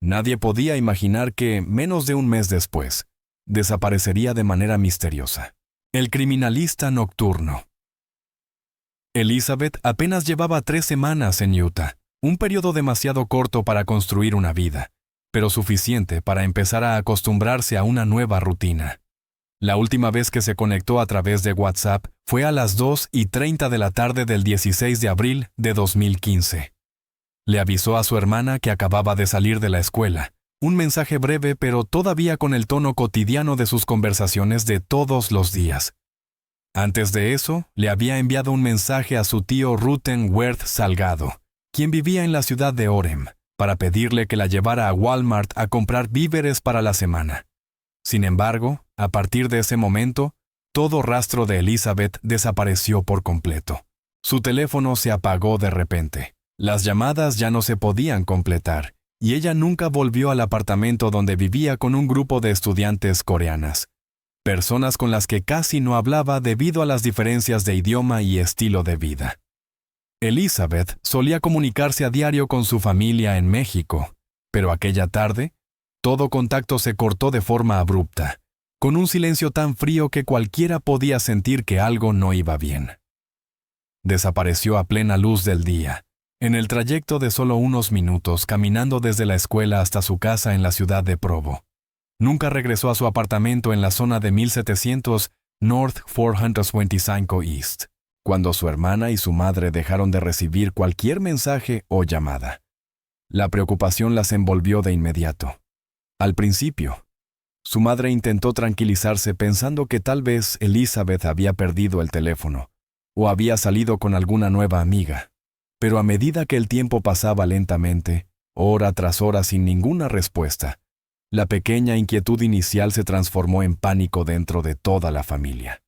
Nadie podía imaginar que, menos de un mes después, desaparecería de manera misteriosa. El criminalista nocturno. Elizabeth apenas llevaba 3 semanas en Utah, un periodo demasiado corto para construir una vida, pero suficiente para empezar a acostumbrarse a una nueva rutina. La última vez que se conectó a través de WhatsApp fue a las 2:30 de la tarde del 16 de abril de 2015. Le avisó a su hermana que acababa de salir de la escuela. Un mensaje breve, pero todavía con el tono cotidiano de sus conversaciones de todos los días. Antes de eso, le había enviado un mensaje a su tío Rutten Werth Salgado, quien vivía en la ciudad de Orem, para pedirle que la llevara a Walmart a comprar víveres para la semana. Sin embargo, a partir de ese momento, todo rastro de Elizabeth desapareció por completo. Su teléfono se apagó de repente. Las llamadas ya no se podían completar, y ella nunca volvió al apartamento donde vivía con un grupo de estudiantes coreanas, personas con las que casi no hablaba debido a las diferencias de idioma y estilo de vida. Elizabeth solía comunicarse a diario con su familia en México, pero aquella tarde, todo contacto se cortó de forma abrupta, con un silencio tan frío que cualquiera podía sentir que algo no iba bien. Desapareció a plena luz del día, en el trayecto de solo unos minutos caminando desde la escuela hasta su casa en la ciudad de Provo. Nunca regresó a su apartamento en la zona de 1700 North 425 East, cuando su hermana y su madre dejaron de recibir cualquier mensaje o llamada. La preocupación las envolvió de inmediato. Al principio, su madre intentó tranquilizarse pensando que tal vez Elizabeth había perdido el teléfono o había salido con alguna nueva amiga. Pero a medida que el tiempo pasaba lentamente, hora tras hora sin ninguna respuesta, la pequeña inquietud inicial se transformó en pánico dentro de toda la familia.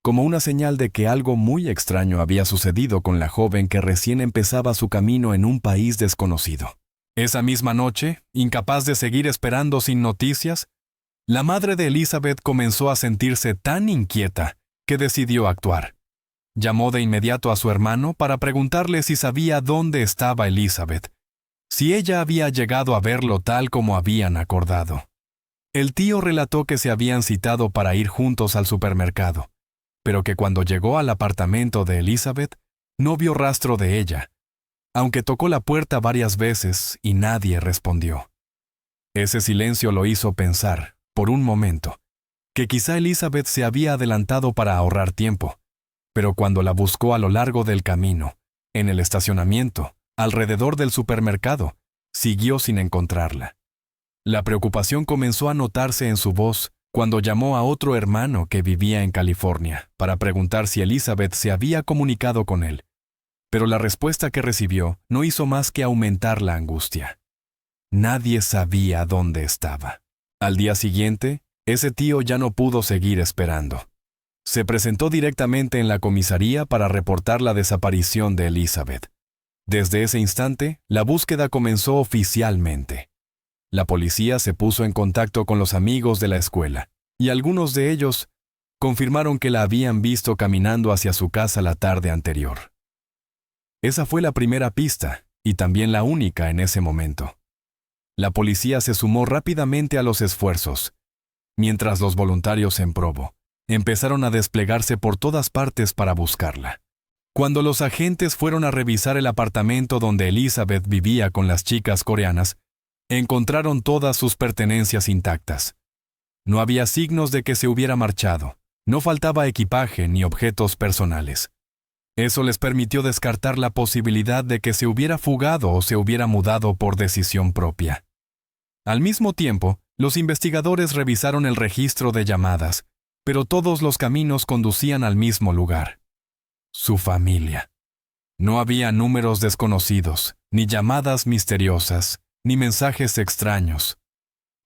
Como una señal de que algo muy extraño había sucedido con la joven que recién empezaba su camino en un país desconocido. Esa misma noche, incapaz de seguir esperando sin noticias, la madre de Elizabeth comenzó a sentirse tan inquieta que decidió actuar. Llamó de inmediato a su hermano para preguntarle si sabía dónde estaba Elizabeth, si ella había llegado a verlo tal como habían acordado. El tío relató que se habían citado para ir juntos al supermercado, pero que cuando llegó al apartamento de Elizabeth, no vio rastro de ella, aunque tocó la puerta varias veces y nadie respondió. Ese silencio lo hizo pensar, por un momento, que quizá Elizabeth se había adelantado para ahorrar tiempo, pero cuando la buscó a lo largo del camino, en el estacionamiento, alrededor del supermercado, siguió sin encontrarla. La preocupación comenzó a notarse en su voz cuando llamó a otro hermano que vivía en California para preguntar si Elizabeth se había comunicado con él, pero la respuesta que recibió no hizo más que aumentar la angustia. Nadie sabía dónde estaba. Al día siguiente, ese tío ya no pudo seguir esperando. Se presentó directamente en la comisaría para reportar la desaparición de Elizabeth. Desde ese instante, la búsqueda comenzó oficialmente. La policía se puso en contacto con los amigos de la escuela, y algunos de ellos confirmaron que la habían visto caminando hacia su casa la tarde anterior. Esa fue la primera pista, y también la única en ese momento. La policía se sumó rápidamente a los esfuerzos, mientras los voluntarios en Provo empezaron a desplegarse por todas partes para buscarla. Cuando los agentes fueron a revisar el apartamento donde Elizabeth vivía con las chicas coreanas, encontraron todas sus pertenencias intactas. No había signos de que se hubiera marchado, no faltaba equipaje ni objetos personales. Eso les permitió descartar la posibilidad de que se hubiera fugado o se hubiera mudado por decisión propia. Al mismo tiempo, los investigadores revisaron el registro de llamadas, pero todos los caminos conducían al mismo lugar: su familia. No había números desconocidos, ni llamadas misteriosas, ni mensajes extraños.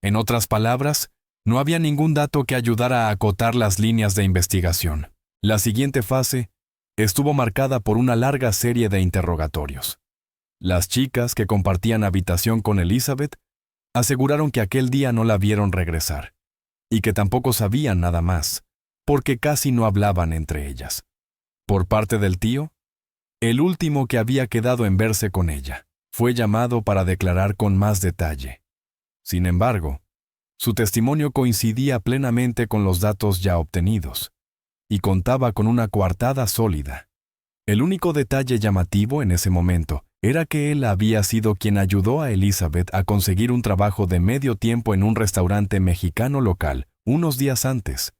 En otras palabras, no había ningún dato que ayudara a acotar las líneas de investigación. La siguiente fase estuvo marcada por una larga serie de interrogatorios. Las chicas que compartían habitación con Elizabeth aseguraron que aquel día no la vieron regresar, y que tampoco sabían nada más, porque casi no hablaban entre ellas. Por parte del tío, el último que había quedado en verse con ella fue llamado para declarar con más detalle. Sin embargo, su testimonio coincidía plenamente con los datos ya obtenidos, y contaba con una coartada sólida. El único detalle llamativo en ese momento era que él había sido quien ayudó a Elizabeth a conseguir un trabajo de medio tiempo en un restaurante mexicano local unos días antes.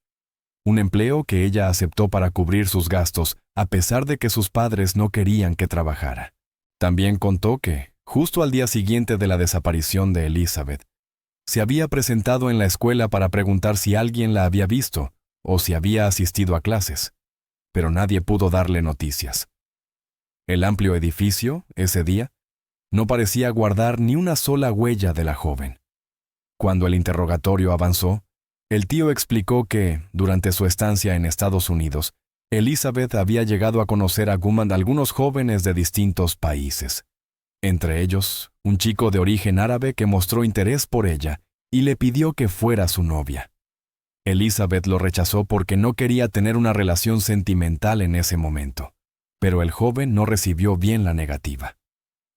Un empleo que ella aceptó para cubrir sus gastos, a pesar de que sus padres no querían que trabajara. También contó que, justo al día siguiente de la desaparición de Elizabeth, se había presentado en la escuela para preguntar si alguien la había visto o si había asistido a clases, pero nadie pudo darle noticias. El amplio edificio, ese día, no parecía guardar ni una sola huella de la joven. Cuando el interrogatorio avanzó, el tío explicó que, durante su estancia en Estados Unidos, Elizabeth había llegado a conocer a Guman algunos jóvenes de distintos países. Entre ellos, un chico de origen árabe que mostró interés por ella y le pidió que fuera su novia. Elizabeth lo rechazó porque no quería tener una relación sentimental en ese momento, pero el joven no recibió bien la negativa.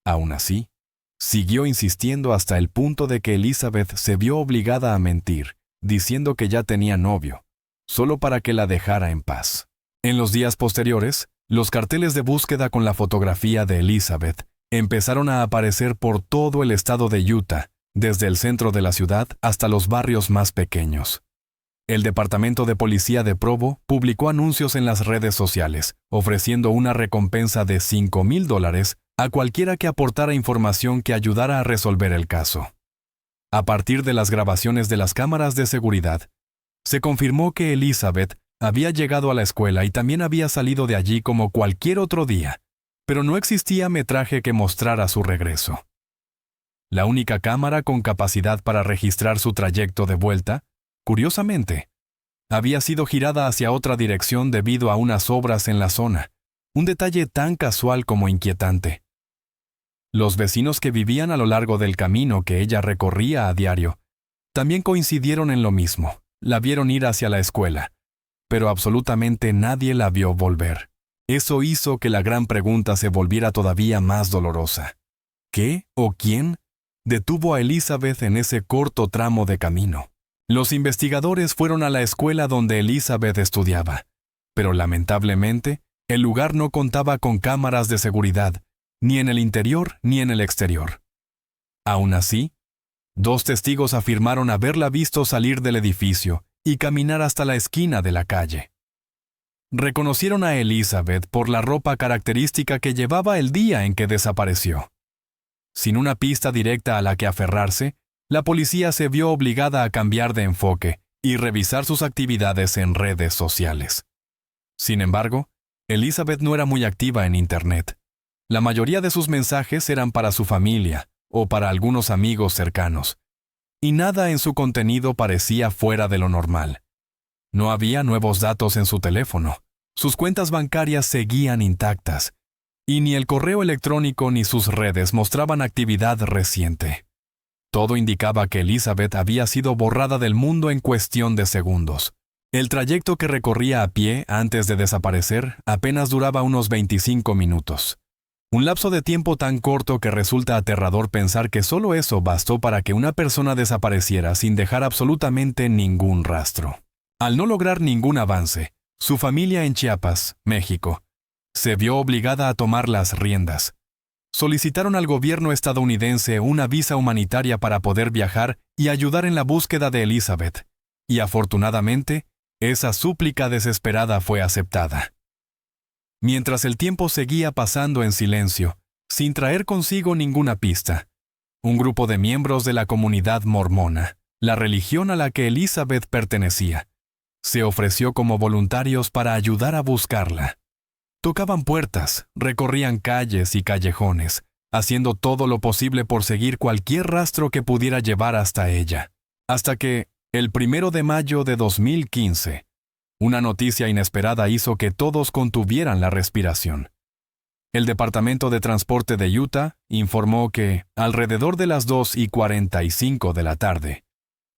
Aún así, siguió insistiendo hasta el punto de que Elizabeth se vio obligada a mentir, diciendo que ya tenía novio, solo para que la dejara en paz. En los días posteriores, los carteles de búsqueda con la fotografía de Elizabeth empezaron a aparecer por todo el estado de Utah, desde el centro de la ciudad hasta los barrios más pequeños. El Departamento de Policía de Provo publicó anuncios en las redes sociales, ofreciendo una recompensa de $5,000 a cualquiera que aportara información que ayudara a resolver el caso. A partir de las grabaciones de las cámaras de seguridad, se confirmó que Elizabeth había llegado a la escuela y también había salido de allí como cualquier otro día, pero no existía metraje que mostrara su regreso. La única cámara con capacidad para registrar su trayecto de vuelta, curiosamente, había sido girada hacia otra dirección debido a unas obras en la zona, un detalle tan casual como inquietante. Los vecinos que vivían a lo largo del camino que ella recorría a diario también coincidieron en lo mismo, la vieron ir hacia la escuela, pero absolutamente nadie la vio volver. Eso hizo que la gran pregunta se volviera todavía más dolorosa. ¿Qué o quién detuvo a Elizabeth en ese corto tramo de camino? Los investigadores fueron a la escuela donde Elizabeth estudiaba, pero lamentablemente, el lugar no contaba con cámaras de seguridad, ni en el interior ni en el exterior. Aún así, 2 testigos afirmaron haberla visto salir del edificio y caminar hasta la esquina de la calle. Reconocieron a Elizabeth por la ropa característica que llevaba el día en que desapareció. Sin una pista directa a la que aferrarse, la policía se vio obligada a cambiar de enfoque y revisar sus actividades en redes sociales. Sin embargo, Elizabeth no era muy activa en Internet. La mayoría de sus mensajes eran para su familia o para algunos amigos cercanos, y nada en su contenido parecía fuera de lo normal. No había nuevos datos en su teléfono, sus cuentas bancarias seguían intactas, y ni el correo electrónico ni sus redes mostraban actividad reciente. Todo indicaba que Elizabeth había sido borrada del mundo en cuestión de segundos. El trayecto que recorría a pie antes de desaparecer apenas duraba unos 25 minutos. Un lapso de tiempo tan corto que resulta aterrador pensar que solo eso bastó para que una persona desapareciera sin dejar absolutamente ningún rastro. Al no lograr ningún avance, su familia en Chiapas, México, se vio obligada a tomar las riendas. Solicitaron al gobierno estadounidense una visa humanitaria para poder viajar y ayudar en la búsqueda de Elizabeth, y afortunadamente, esa súplica desesperada fue aceptada. Mientras el tiempo seguía pasando en silencio, sin traer consigo ninguna pista, un grupo de miembros de la comunidad mormona, la religión a la que Elizabeth pertenecía, se ofreció como voluntarios para ayudar a buscarla. Tocaban puertas, recorrían calles y callejones, haciendo todo lo posible por seguir cualquier rastro que pudiera llevar hasta ella. Hasta que, el 1 de mayo de 2015, una noticia inesperada hizo que todos contuvieran la respiración. El Departamento de Transporte de Utah informó que, alrededor de las 2:45 de la tarde,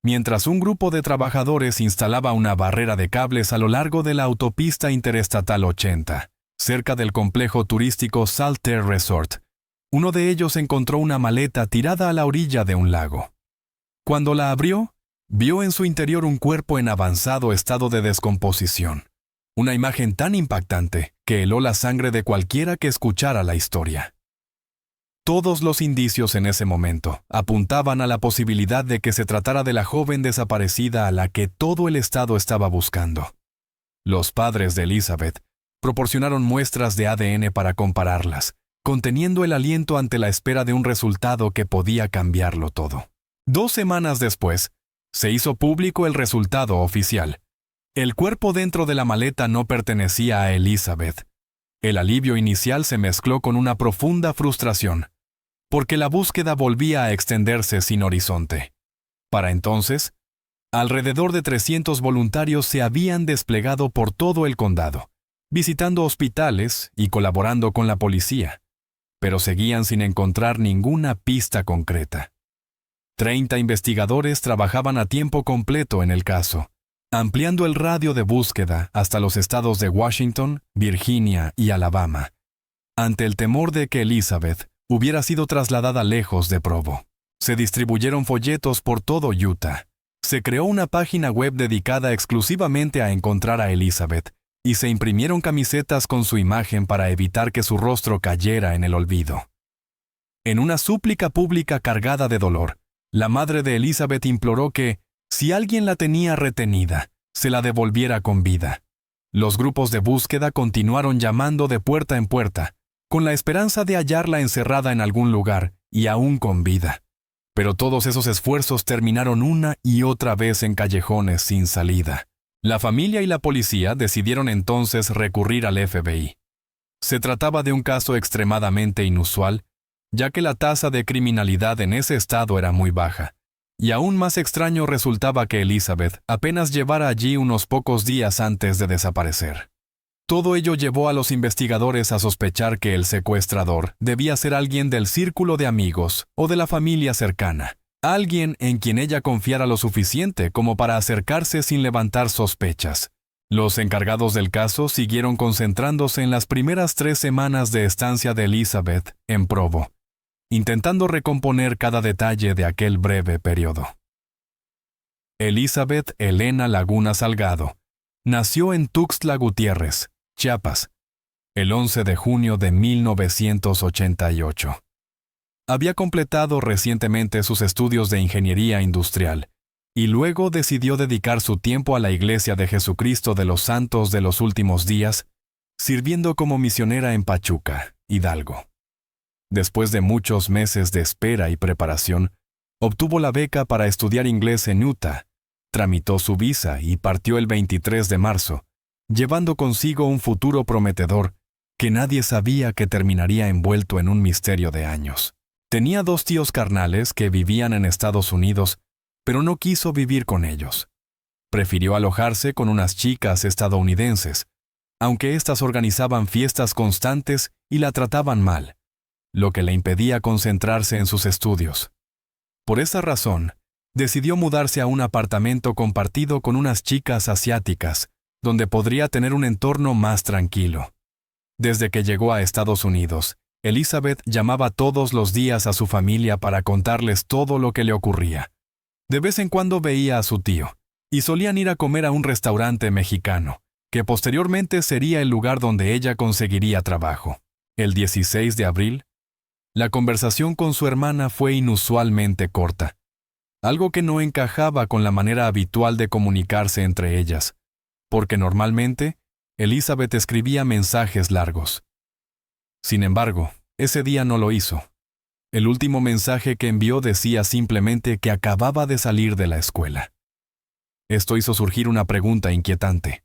mientras un grupo de trabajadores instalaba una barrera de cables a lo largo de la autopista interestatal 80, cerca del complejo turístico Salter Resort, uno de ellos encontró una maleta tirada a la orilla de un lago. Cuando la abrió, vio en su interior un cuerpo en avanzado estado de descomposición. Una imagen tan impactante que heló la sangre de cualquiera que escuchara la historia. Todos los indicios en ese momento apuntaban a la posibilidad de que se tratara de la joven desaparecida a la que todo el estado estaba buscando. Los padres de Elizabeth proporcionaron muestras de ADN para compararlas, conteniendo el aliento ante la espera de un resultado que podía cambiarlo todo. 2 semanas después, se hizo público el resultado oficial. El cuerpo dentro de la maleta no pertenecía a Elizabeth. El alivio inicial se mezcló con una profunda frustración, porque la búsqueda volvía a extenderse sin horizonte. Para entonces, alrededor de 300 voluntarios se habían desplegado por todo el condado, visitando hospitales y colaborando con la policía, pero seguían sin encontrar ninguna pista concreta. 30 investigadores trabajaban a tiempo completo en el caso, ampliando el radio de búsqueda hasta los estados de Washington, Virginia y Alabama, ante el temor de que Elizabeth hubiera sido trasladada lejos de Provo. Se distribuyeron folletos por todo Utah. Se creó una página web dedicada exclusivamente a encontrar a Elizabeth, y se imprimieron camisetas con su imagen para evitar que su rostro cayera en el olvido. En una súplica pública cargada de dolor, la madre de Elizabeth imploró que, si alguien la tenía retenida, se la devolviera con vida. Los grupos de búsqueda continuaron llamando de puerta en puerta, con la esperanza de hallarla encerrada en algún lugar y aún con vida. Pero todos esos esfuerzos terminaron una y otra vez en callejones sin salida. La familia y la policía decidieron entonces recurrir al FBI. Se trataba de un caso extremadamente inusual, ya que la tasa de criminalidad en ese estado era muy baja, y aún más extraño resultaba que Elizabeth apenas llevara allí unos pocos días antes de desaparecer. Todo ello llevó a los investigadores a sospechar que el secuestrador debía ser alguien del círculo de amigos o de la familia cercana, alguien en quien ella confiara lo suficiente como para acercarse sin levantar sospechas. Los encargados del caso siguieron concentrándose en las primeras 3 semanas de estancia de Elizabeth en Provo, intentando recomponer cada detalle de aquel breve periodo. Elizabeth Elena Laguna Salgado nació en Tuxtla Gutiérrez, Chiapas, el 11 de junio de 1988. Había completado recientemente sus estudios de ingeniería industrial y luego decidió dedicar su tiempo a la Iglesia de Jesucristo de los Santos de los Últimos Días, sirviendo como misionera en Pachuca, Hidalgo. Después de muchos meses de espera y preparación, obtuvo la beca para estudiar inglés en Utah, tramitó su visa y partió el 23 de marzo, llevando consigo un futuro prometedor que nadie sabía que terminaría envuelto en un misterio de años. Tenía 2 tíos carnales que vivían en Estados Unidos, pero no quiso vivir con ellos. Prefirió alojarse con unas chicas estadounidenses, aunque éstas organizaban fiestas constantes y la trataban mal, lo que le impedía concentrarse en sus estudios. Por esa razón, decidió mudarse a un apartamento compartido con unas chicas asiáticas, donde podría tener un entorno más tranquilo. Desde que llegó a Estados Unidos, Elizabeth llamaba todos los días a su familia para contarles todo lo que le ocurría. De vez en cuando veía a su tío, y solían ir a comer a un restaurante mexicano, que posteriormente sería el lugar donde ella conseguiría trabajo. El 16 de abril, la conversación con su hermana fue inusualmente corta, algo que no encajaba con la manera habitual de comunicarse entre ellas, porque normalmente Elizabeth escribía mensajes largos. Sin embargo, ese día no lo hizo. El último mensaje que envió decía simplemente que acababa de salir de la escuela. Esto hizo surgir una pregunta inquietante.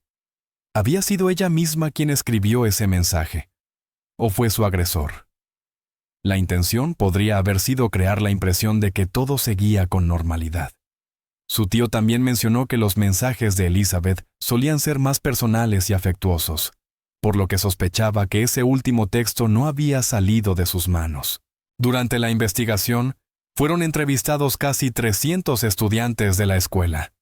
¿Había sido ella misma quien escribió ese mensaje? ¿O fue su agresor? La intención podría haber sido crear la impresión de que todo seguía con normalidad. Su tío también mencionó que los mensajes de Elizabeth solían ser más personales y afectuosos, por lo que sospechaba que ese último texto no había salido de sus manos. Durante la investigación, fueron entrevistados casi 300 estudiantes de la escuela.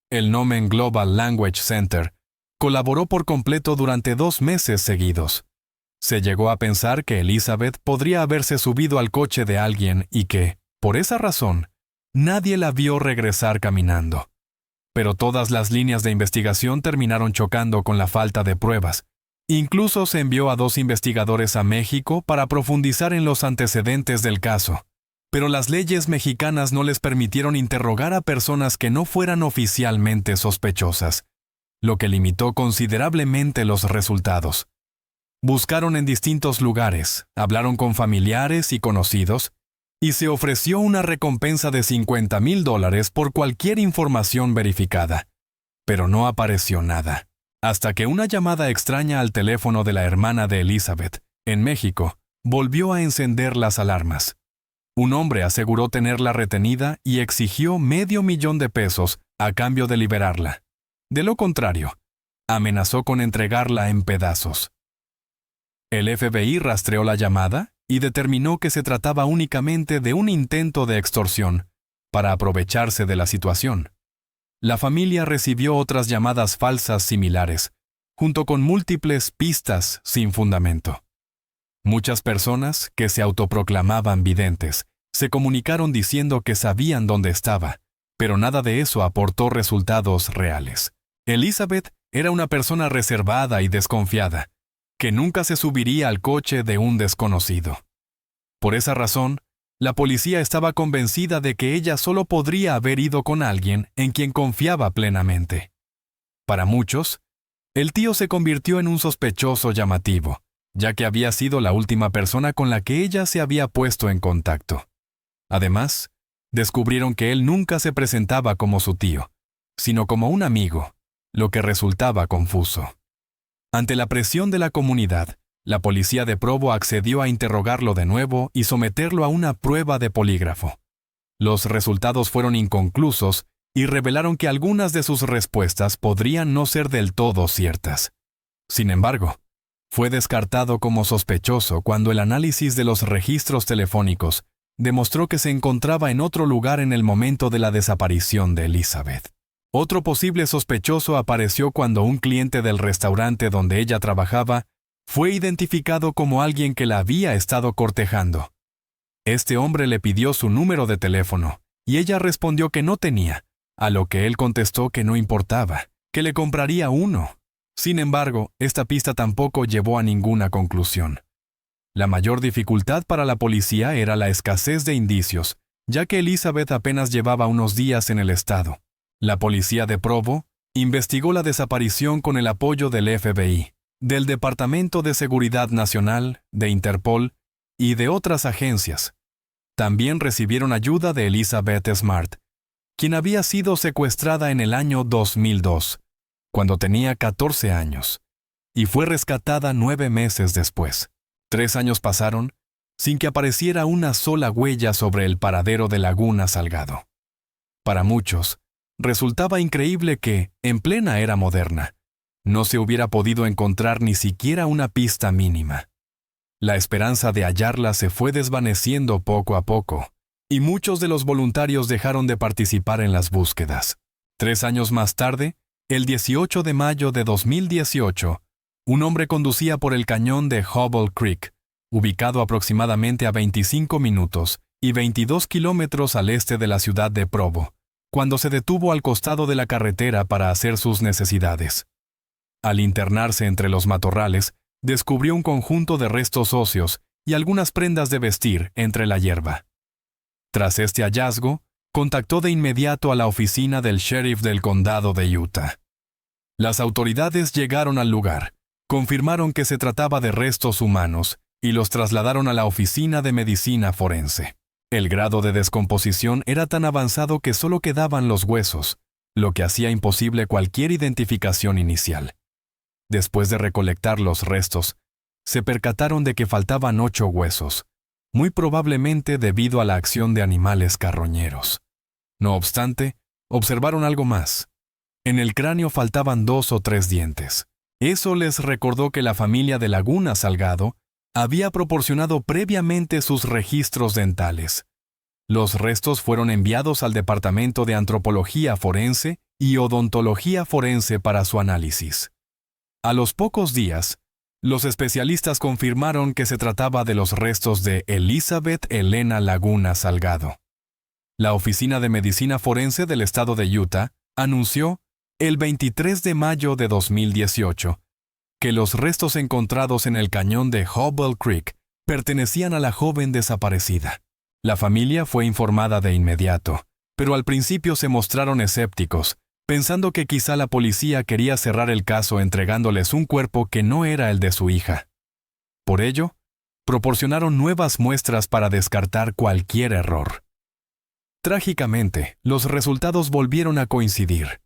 El Nomen Global Language Center colaboró por completo durante 2 meses seguidos. Se llegó a pensar que Elizabeth podría haberse subido al coche de alguien y que, por esa razón, nadie la vio regresar caminando. Pero todas las líneas de investigación terminaron chocando con la falta de pruebas, Incluso se envió a 2 investigadores a México para profundizar en los antecedentes del caso, pero las leyes mexicanas no les permitieron interrogar a personas que no fueran oficialmente sospechosas, lo que limitó considerablemente los resultados. Buscaron en distintos lugares, hablaron con familiares y conocidos, y se ofreció una recompensa de $50,000 por cualquier información verificada. Pero no apareció nada, hasta que una llamada extraña al teléfono de la hermana de Elizabeth, en México, volvió a encender las alarmas. Un hombre aseguró tenerla retenida y exigió $500,000 a cambio de liberarla. De lo contrario, amenazó con entregarla en pedazos. El FBI rastreó la llamada y determinó que se trataba únicamente de un intento de extorsión para aprovecharse de la situación. La familia recibió otras llamadas falsas similares, junto con múltiples pistas sin fundamento. Muchas personas, que se autoproclamaban videntes, se comunicaron diciendo que sabían dónde estaba, pero nada de eso aportó resultados reales. Elizabeth era una persona reservada y desconfiada, que nunca se subiría al coche de un desconocido. Por esa razón, la policía estaba convencida de que ella solo podría haber ido con alguien en quien confiaba plenamente. Para muchos, el tío se convirtió en un sospechoso llamativo, ya que había sido la última persona con la que ella se había puesto en contacto. Además, descubrieron que él nunca se presentaba como su tío, sino como un amigo, lo que resultaba confuso. Ante la presión de la comunidad, la policía de Provo accedió a interrogarlo de nuevo y someterlo a una prueba de polígrafo. Los resultados fueron inconclusos y revelaron que algunas de sus respuestas podrían no ser del todo ciertas. Sin embargo, fue descartado como sospechoso cuando el análisis de los registros telefónicos demostró que se encontraba en otro lugar en el momento de la desaparición de Elizabeth. Otro posible sospechoso apareció cuando un cliente del restaurante donde ella trabajaba fue identificado como alguien que la había estado cortejando. Este hombre le pidió su número de teléfono, y ella respondió que no tenía, a lo que él contestó que no importaba, que le compraría uno. Sin embargo, esta pista tampoco llevó a ninguna conclusión. La mayor dificultad para la policía era la escasez de indicios, ya que Elizabeth apenas llevaba unos días en el estado. La policía de Provo investigó la desaparición con el apoyo del FBI, del Departamento de Seguridad Nacional, de Interpol y de otras agencias. También recibieron ayuda de Elizabeth Smart, quien había sido secuestrada en el año 2002, cuando tenía 14 años, y fue rescatada 9 meses después. 3 años pasaron sin que apareciera una sola huella sobre el paradero de Laguna Salgado. Para muchos, resultaba increíble que, en plena era moderna, no se hubiera podido encontrar ni siquiera una pista mínima. La esperanza de hallarla se fue desvaneciendo poco a poco, y muchos de los voluntarios dejaron de participar en las búsquedas. 3 años más tarde, el 18 de mayo de 2018, un hombre conducía por el cañón de Hubble Creek, ubicado aproximadamente a 25 minutos y 22 kilómetros al este de la ciudad de Provo, cuando se detuvo al costado de la carretera para hacer sus necesidades. Al internarse entre los matorrales, descubrió un conjunto de restos óseos y algunas prendas de vestir entre la hierba. Tras este hallazgo, contactó de inmediato a la oficina del sheriff del condado de Utah. Las autoridades llegaron al lugar, confirmaron que se trataba de restos humanos y los trasladaron a la oficina de medicina forense. El grado de descomposición era tan avanzado que solo quedaban los huesos, lo que hacía imposible cualquier identificación inicial. Después de recolectar los restos, se percataron de que faltaban 8 huesos, muy probablemente debido a la acción de animales carroñeros. No obstante, observaron algo más. En el cráneo faltaban 2 o 3 dientes. Eso les recordó que la familia de Laguna Salgado había proporcionado previamente sus registros dentales. Los restos fueron enviados al Departamento de Antropología Forense y Odontología Forense para su análisis. A los pocos días, los especialistas confirmaron que se trataba de los restos de Elizabeth Elena Laguna Salgado. La Oficina de Medicina Forense del Estado de Utah anunció, el 23 de mayo de 2018, que los restos encontrados en el cañón de Hobble Creek pertenecían a la joven desaparecida. La familia fue informada de inmediato, pero al principio se mostraron escépticos, pensando que quizá la policía quería cerrar el caso entregándoles un cuerpo que no era el de su hija. Por ello, proporcionaron nuevas muestras para descartar cualquier error. Trágicamente, los resultados volvieron a coincidir.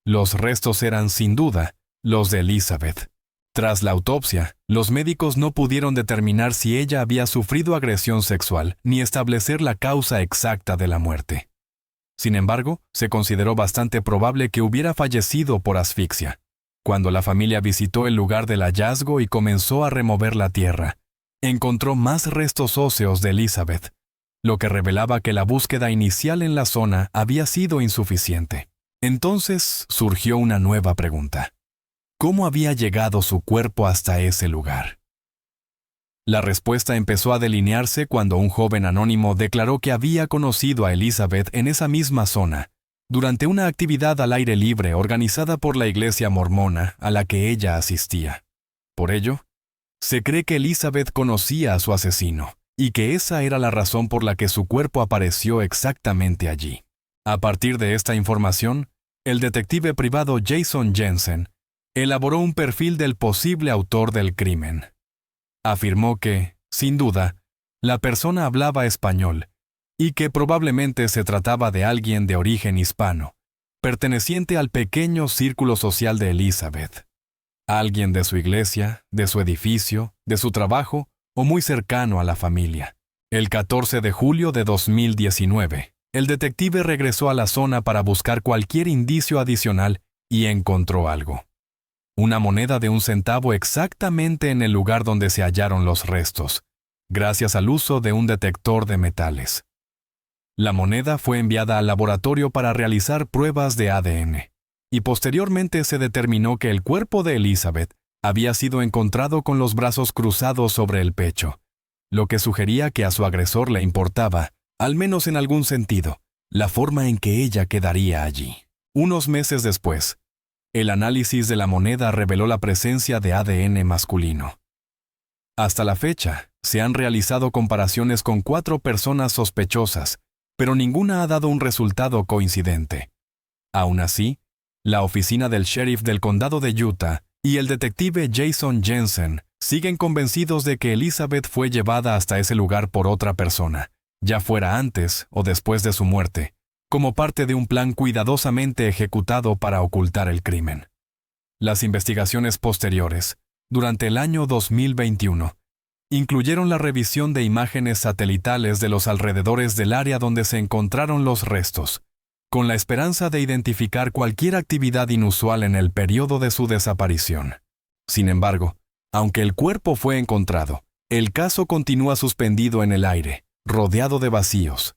Los restos eran, sin duda, los de Elizabeth. Tras la autopsia, los médicos no pudieron determinar si ella había sufrido agresión sexual ni establecer la causa exacta de la muerte. Sin embargo, se consideró bastante probable que hubiera fallecido por asfixia. Cuando la familia visitó el lugar del hallazgo y comenzó a remover la tierra, encontró más restos óseos de Elizabeth, lo que revelaba que la búsqueda inicial en la zona había sido insuficiente. Entonces surgió una nueva pregunta. ¿Cómo había llegado su cuerpo hasta ese lugar? La respuesta empezó a delinearse cuando un joven anónimo declaró que había conocido a Elizabeth en esa misma zona, durante una actividad al aire libre organizada por la iglesia mormona a la que ella asistía. Por ello, se cree que Elizabeth conocía a su asesino, y que esa era la razón por la que su cuerpo apareció exactamente allí. A partir de esta información, el detective privado Jason Jensen elaboró un perfil del posible autor del crimen. Afirmó que, sin duda, la persona hablaba español y que probablemente se trataba de alguien de origen hispano, perteneciente al pequeño círculo social de Elizabeth. Alguien de su iglesia, de su edificio, de su trabajo o muy cercano a la familia. El 14 de julio de 2019, el detective regresó a la zona para buscar cualquier indicio adicional y encontró algo. Una moneda de 1 centavo exactamente en el lugar donde se hallaron los restos, gracias al uso de un detector de metales. La moneda fue enviada al laboratorio para realizar pruebas de ADN, y posteriormente se determinó que el cuerpo de Elizabeth había sido encontrado con los brazos cruzados sobre el pecho, lo que sugería que a su agresor le importaba, al menos en algún sentido, la forma en que ella quedaría allí. Unos meses después, el análisis de la moneda reveló la presencia de ADN masculino. Hasta la fecha, se han realizado comparaciones con 4 personas sospechosas, pero ninguna ha dado un resultado coincidente. Aún así, la oficina del sheriff del condado de Utah y el detective Jason Jensen siguen convencidos de que Elizabeth fue llevada hasta ese lugar por otra persona, ya fuera antes o después de su muerte, como parte de un plan cuidadosamente ejecutado para ocultar el crimen. Las investigaciones posteriores, durante el año 2021, incluyeron la revisión de imágenes satelitales de los alrededores del área donde se encontraron los restos, con la esperanza de identificar cualquier actividad inusual en el periodo de su desaparición. Sin embargo, aunque el cuerpo fue encontrado, el caso continúa suspendido en el aire, rodeado de vacíos.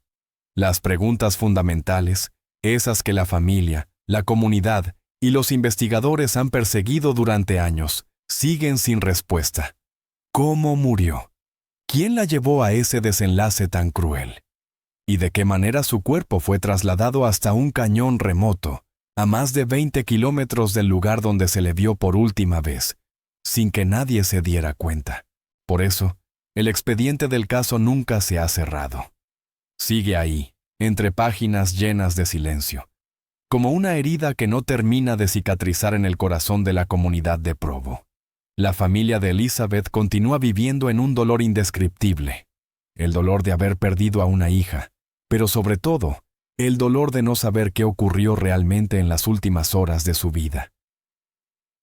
Las preguntas fundamentales, esas que la familia, la comunidad y los investigadores han perseguido durante años, siguen sin respuesta. ¿Cómo murió? ¿Quién la llevó a ese desenlace tan cruel? ¿Y de qué manera su cuerpo fue trasladado hasta un cañón remoto, a más de 20 kilómetros del lugar donde se le vio por última vez, sin que nadie se diera cuenta? Por eso, el expediente del caso nunca se ha cerrado. Sigue ahí, entre páginas llenas de silencio, como una herida que no termina de cicatrizar en el corazón de la comunidad de Provo. La familia de Elizabeth continúa viviendo en un dolor indescriptible, el dolor de haber perdido a una hija, pero sobre todo, el dolor de no saber qué ocurrió realmente en las últimas horas de su vida.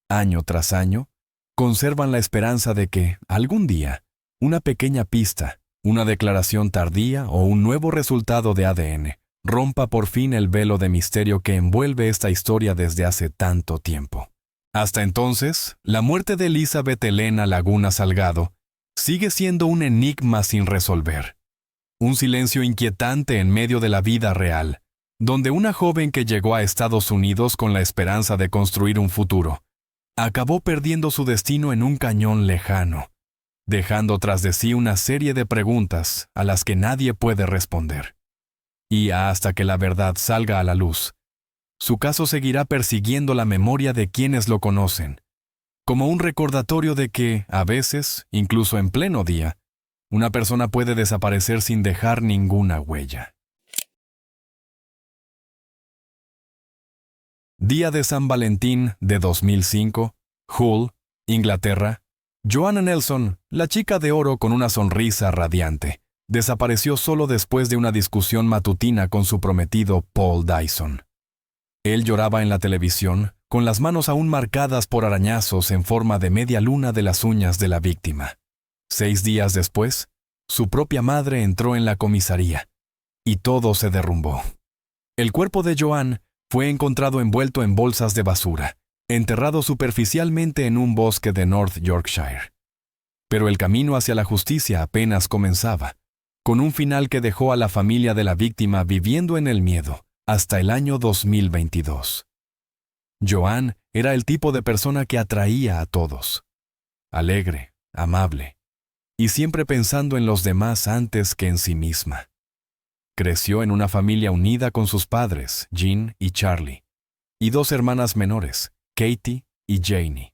Año tras año, conservan la esperanza de que, algún día, una pequeña pista, una declaración tardía o un nuevo resultado de ADN rompa por fin el velo de misterio que envuelve esta historia desde hace tanto tiempo. Hasta entonces, la muerte de Elizabeth Elena Laguna Salgado sigue siendo un enigma sin resolver. Un silencio inquietante en medio de la vida real, donde una joven que llegó a Estados Unidos con la esperanza de construir un futuro, acabó perdiendo su destino en un cañón lejano, dejando tras de sí una serie de preguntas a las que nadie puede responder. Y hasta que la verdad salga a la luz, su caso seguirá persiguiendo la memoria de quienes lo conocen, como un recordatorio de que, a veces, incluso en pleno día, una persona puede desaparecer sin dejar ninguna huella. Día de San Valentín de 2005, Hull, Inglaterra. Joanna Nelson, la chica de oro con una sonrisa radiante, desapareció solo después de una discusión matutina con su prometido Paul Dyson. Él lloraba en la televisión, con las manos aún marcadas por arañazos en forma de media luna de las uñas de la víctima. 6 días después, su propia madre entró en la comisaría, y todo se derrumbó. El cuerpo de Joanne fue encontrado envuelto en bolsas de basura, enterrado superficialmente en un bosque de North Yorkshire. Pero el camino hacia la justicia apenas comenzaba, con un final que dejó a la familia de la víctima viviendo en el miedo hasta el año 2022. Joanne era el tipo de persona que atraía a todos. Alegre, amable, y siempre pensando en los demás antes que en sí misma. Creció en una familia unida con sus padres, Jean y Charlie, y 2 hermanas menores, Katie y Janie.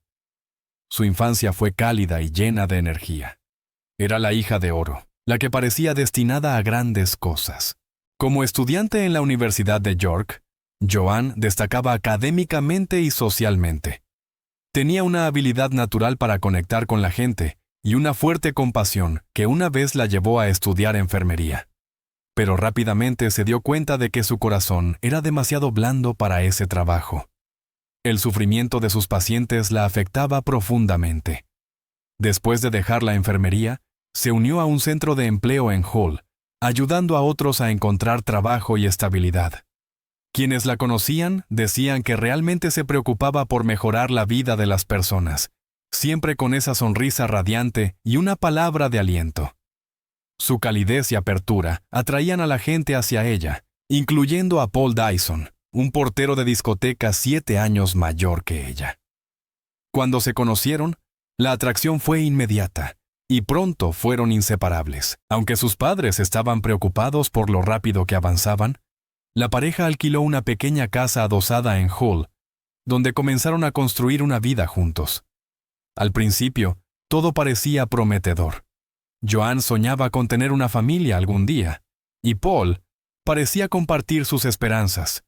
Su infancia fue cálida y llena de energía. Era la hija de oro, la que parecía destinada a grandes cosas. Como estudiante en la Universidad de York, Joanne destacaba académicamente y socialmente. Tenía una habilidad natural para conectar con la gente y una fuerte compasión que una vez la llevó a estudiar enfermería. Pero rápidamente se dio cuenta de que su corazón era demasiado blando para ese trabajo. El sufrimiento de sus pacientes la afectaba profundamente. Después de dejar la enfermería, se unió a un centro de empleo en Hull, ayudando a otros a encontrar trabajo y estabilidad. Quienes la conocían decían que realmente se preocupaba por mejorar la vida de las personas, siempre con esa sonrisa radiante y una palabra de aliento. Su calidez y apertura atraían a la gente hacia ella, incluyendo a Paul Dyson, un portero de discoteca 7 años mayor que ella. Cuando se conocieron, la atracción fue inmediata, y pronto fueron inseparables. Aunque sus padres estaban preocupados por lo rápido que avanzaban, la pareja alquiló una pequeña casa adosada en Hull, donde comenzaron a construir una vida juntos. Al principio, todo parecía prometedor. Joanne soñaba con tener una familia algún día, y Paul parecía compartir sus esperanzas.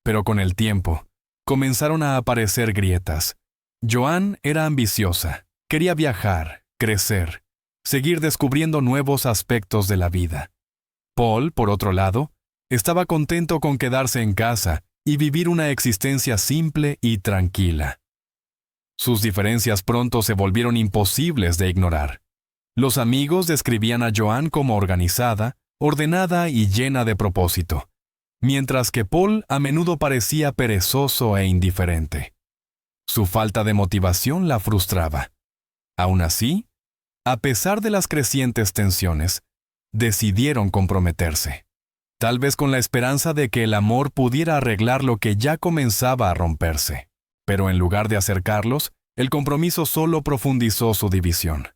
Pero con el tiempo, comenzaron a aparecer grietas. Joanne era ambiciosa, quería viajar, crecer, seguir descubriendo nuevos aspectos de la vida. Paul, por otro lado, estaba contento con quedarse en casa y vivir una existencia simple y tranquila. Sus diferencias pronto se volvieron imposibles de ignorar. Los amigos describían a Joanne como organizada, ordenada y llena de propósito, mientras que Paul a menudo parecía perezoso e indiferente. Su falta de motivación la frustraba. Aún así, a pesar de las crecientes tensiones, decidieron comprometerse, tal vez con la esperanza de que el amor pudiera arreglar lo que ya comenzaba a romperse. Pero en lugar de acercarlos, el compromiso solo profundizó su división.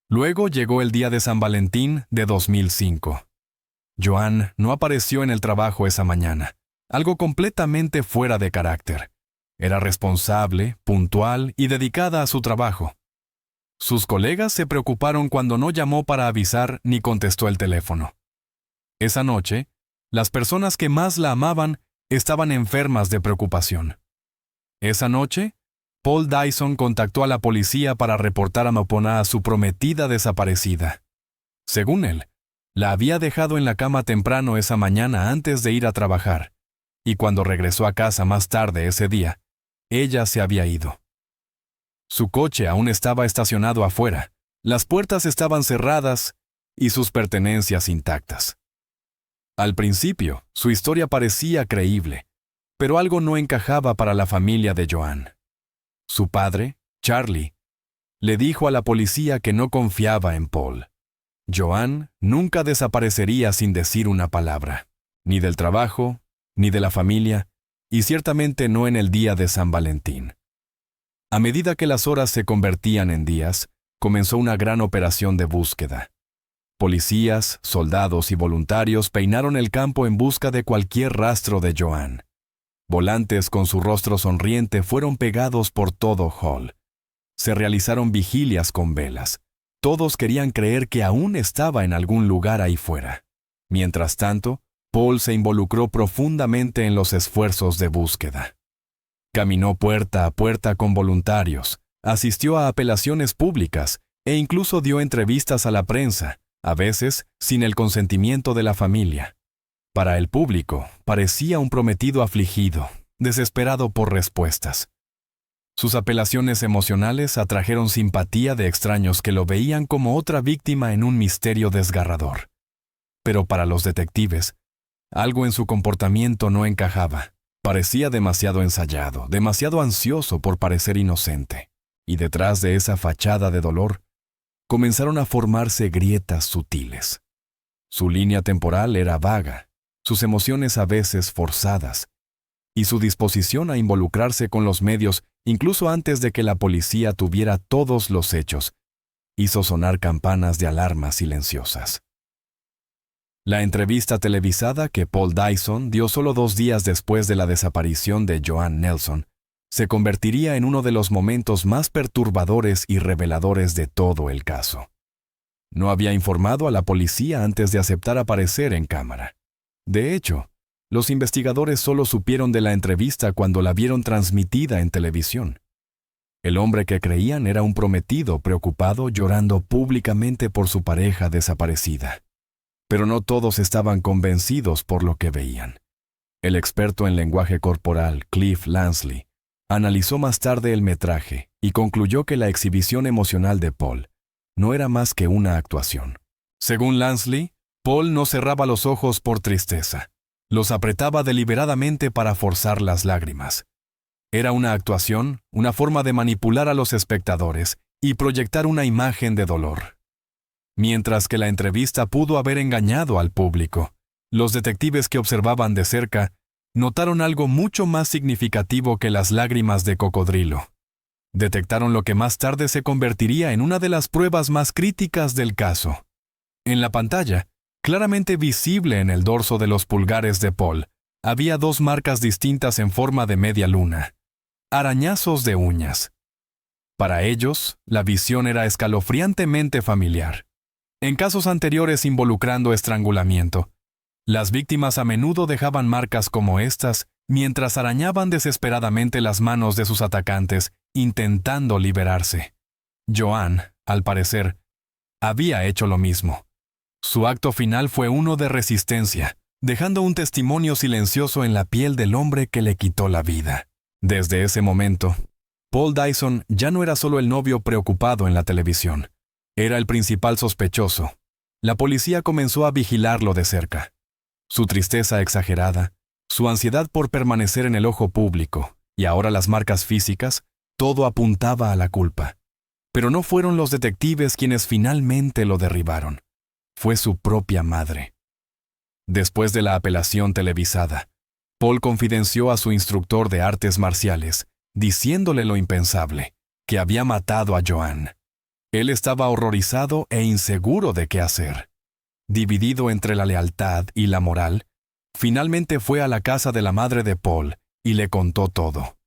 Luego llegó el día de San Valentín de 2005. Joanne no apareció en el trabajo esa mañana, algo completamente fuera de carácter. Era responsable, puntual y dedicada a su trabajo. Sus colegas se preocuparon cuando no llamó para avisar ni contestó el teléfono. Esa noche, las personas que más la amaban estaban enfermas de preocupación. Esa noche, Paul Dyson contactó a la policía para reportar a Mopona a su prometida desaparecida. Según él, la había dejado en la cama temprano esa mañana antes de ir a trabajar, y cuando regresó a casa más tarde ese día, ella se había ido. Su coche aún estaba estacionado afuera, las puertas estaban cerradas y sus pertenencias intactas. Al principio, su historia parecía creíble, pero algo no encajaba para la familia de Joanne. Su padre, Charlie, le dijo a la policía que no confiaba en Paul. Joanne nunca desaparecería sin decir una palabra, ni del trabajo, ni de la familia, y ciertamente no en el día de San Valentín. A medida que las horas se convertían en días, comenzó una gran operación de búsqueda. Policías, soldados y voluntarios peinaron el campo en busca de cualquier rastro de Joanne. Volantes con su rostro sonriente fueron pegados por todo Hull. Se realizaron vigilias con velas. Todos querían creer que aún estaba en algún lugar ahí fuera. Mientras tanto, Paul se involucró profundamente en los esfuerzos de búsqueda. Caminó puerta a puerta con voluntarios, asistió a apelaciones públicas e incluso dio entrevistas a la prensa, a veces sin el consentimiento de la familia. Para el público, parecía un prometido afligido, desesperado por respuestas. Sus apelaciones emocionales atrajeron simpatía de extraños que lo veían como otra víctima en un misterio desgarrador. Pero para los detectives, algo en su comportamiento no encajaba. Parecía demasiado ensayado, demasiado ansioso por parecer inocente. Y detrás de esa fachada de dolor, comenzaron a formarse grietas sutiles. Su línea temporal era vaga, sus emociones a veces forzadas, y su disposición a involucrarse con los medios, incluso antes de que la policía tuviera todos los hechos, hizo sonar campanas de alarma silenciosas. La entrevista televisada que Paul Dyson dio solo 2 días después de la desaparición de Joanne Nelson se convertiría en uno de los momentos más perturbadores y reveladores de todo el caso. No había informado a la policía antes de aceptar aparecer en cámara. De hecho, los investigadores solo supieron de la entrevista cuando la vieron transmitida en televisión. El hombre que creían era un prometido preocupado llorando públicamente por su pareja desaparecida. Pero no todos estaban convencidos por lo que veían. El experto en lenguaje corporal, Cliff Lansley, analizó más tarde el metraje y concluyó que la exhibición emocional de Paul no era más que una actuación. Según Lansley, Paul no cerraba los ojos por tristeza. Los apretaba deliberadamente para forzar las lágrimas. Era una actuación, una forma de manipular a los espectadores y proyectar una imagen de dolor. Mientras que la entrevista pudo haber engañado al público, los detectives que observaban de cerca notaron algo mucho más significativo que las lágrimas de cocodrilo. Detectaron lo que más tarde se convertiría en una de las pruebas más críticas del caso. En la pantalla, claramente visible en el dorso de los pulgares de Paul, había 2 marcas distintas en forma de media luna. Arañazos de uñas. Para ellos, la visión era escalofriantemente familiar. En casos anteriores involucrando estrangulamiento, las víctimas a menudo dejaban marcas como estas mientras arañaban desesperadamente las manos de sus atacantes, intentando liberarse. Joanne, al parecer, había hecho lo mismo. Su acto final fue uno de resistencia, dejando un testimonio silencioso en la piel del hombre que le quitó la vida. Desde ese momento, Paul Dyson ya no era solo el novio preocupado en la televisión. Era el principal sospechoso. La policía comenzó a vigilarlo de cerca. Su tristeza exagerada, su ansiedad por permanecer en el ojo público, y ahora las marcas físicas, todo apuntaba a la culpa. Pero no fueron los detectives quienes finalmente lo derribaron. Fue su propia madre. Después de la apelación televisada, Paul confidenció a su instructor de artes marciales, diciéndole lo impensable, que había matado a Joanne. Él estaba horrorizado e inseguro de qué hacer. Dividido entre la lealtad y la moral, finalmente fue a la casa de la madre de Paul y le contó todo.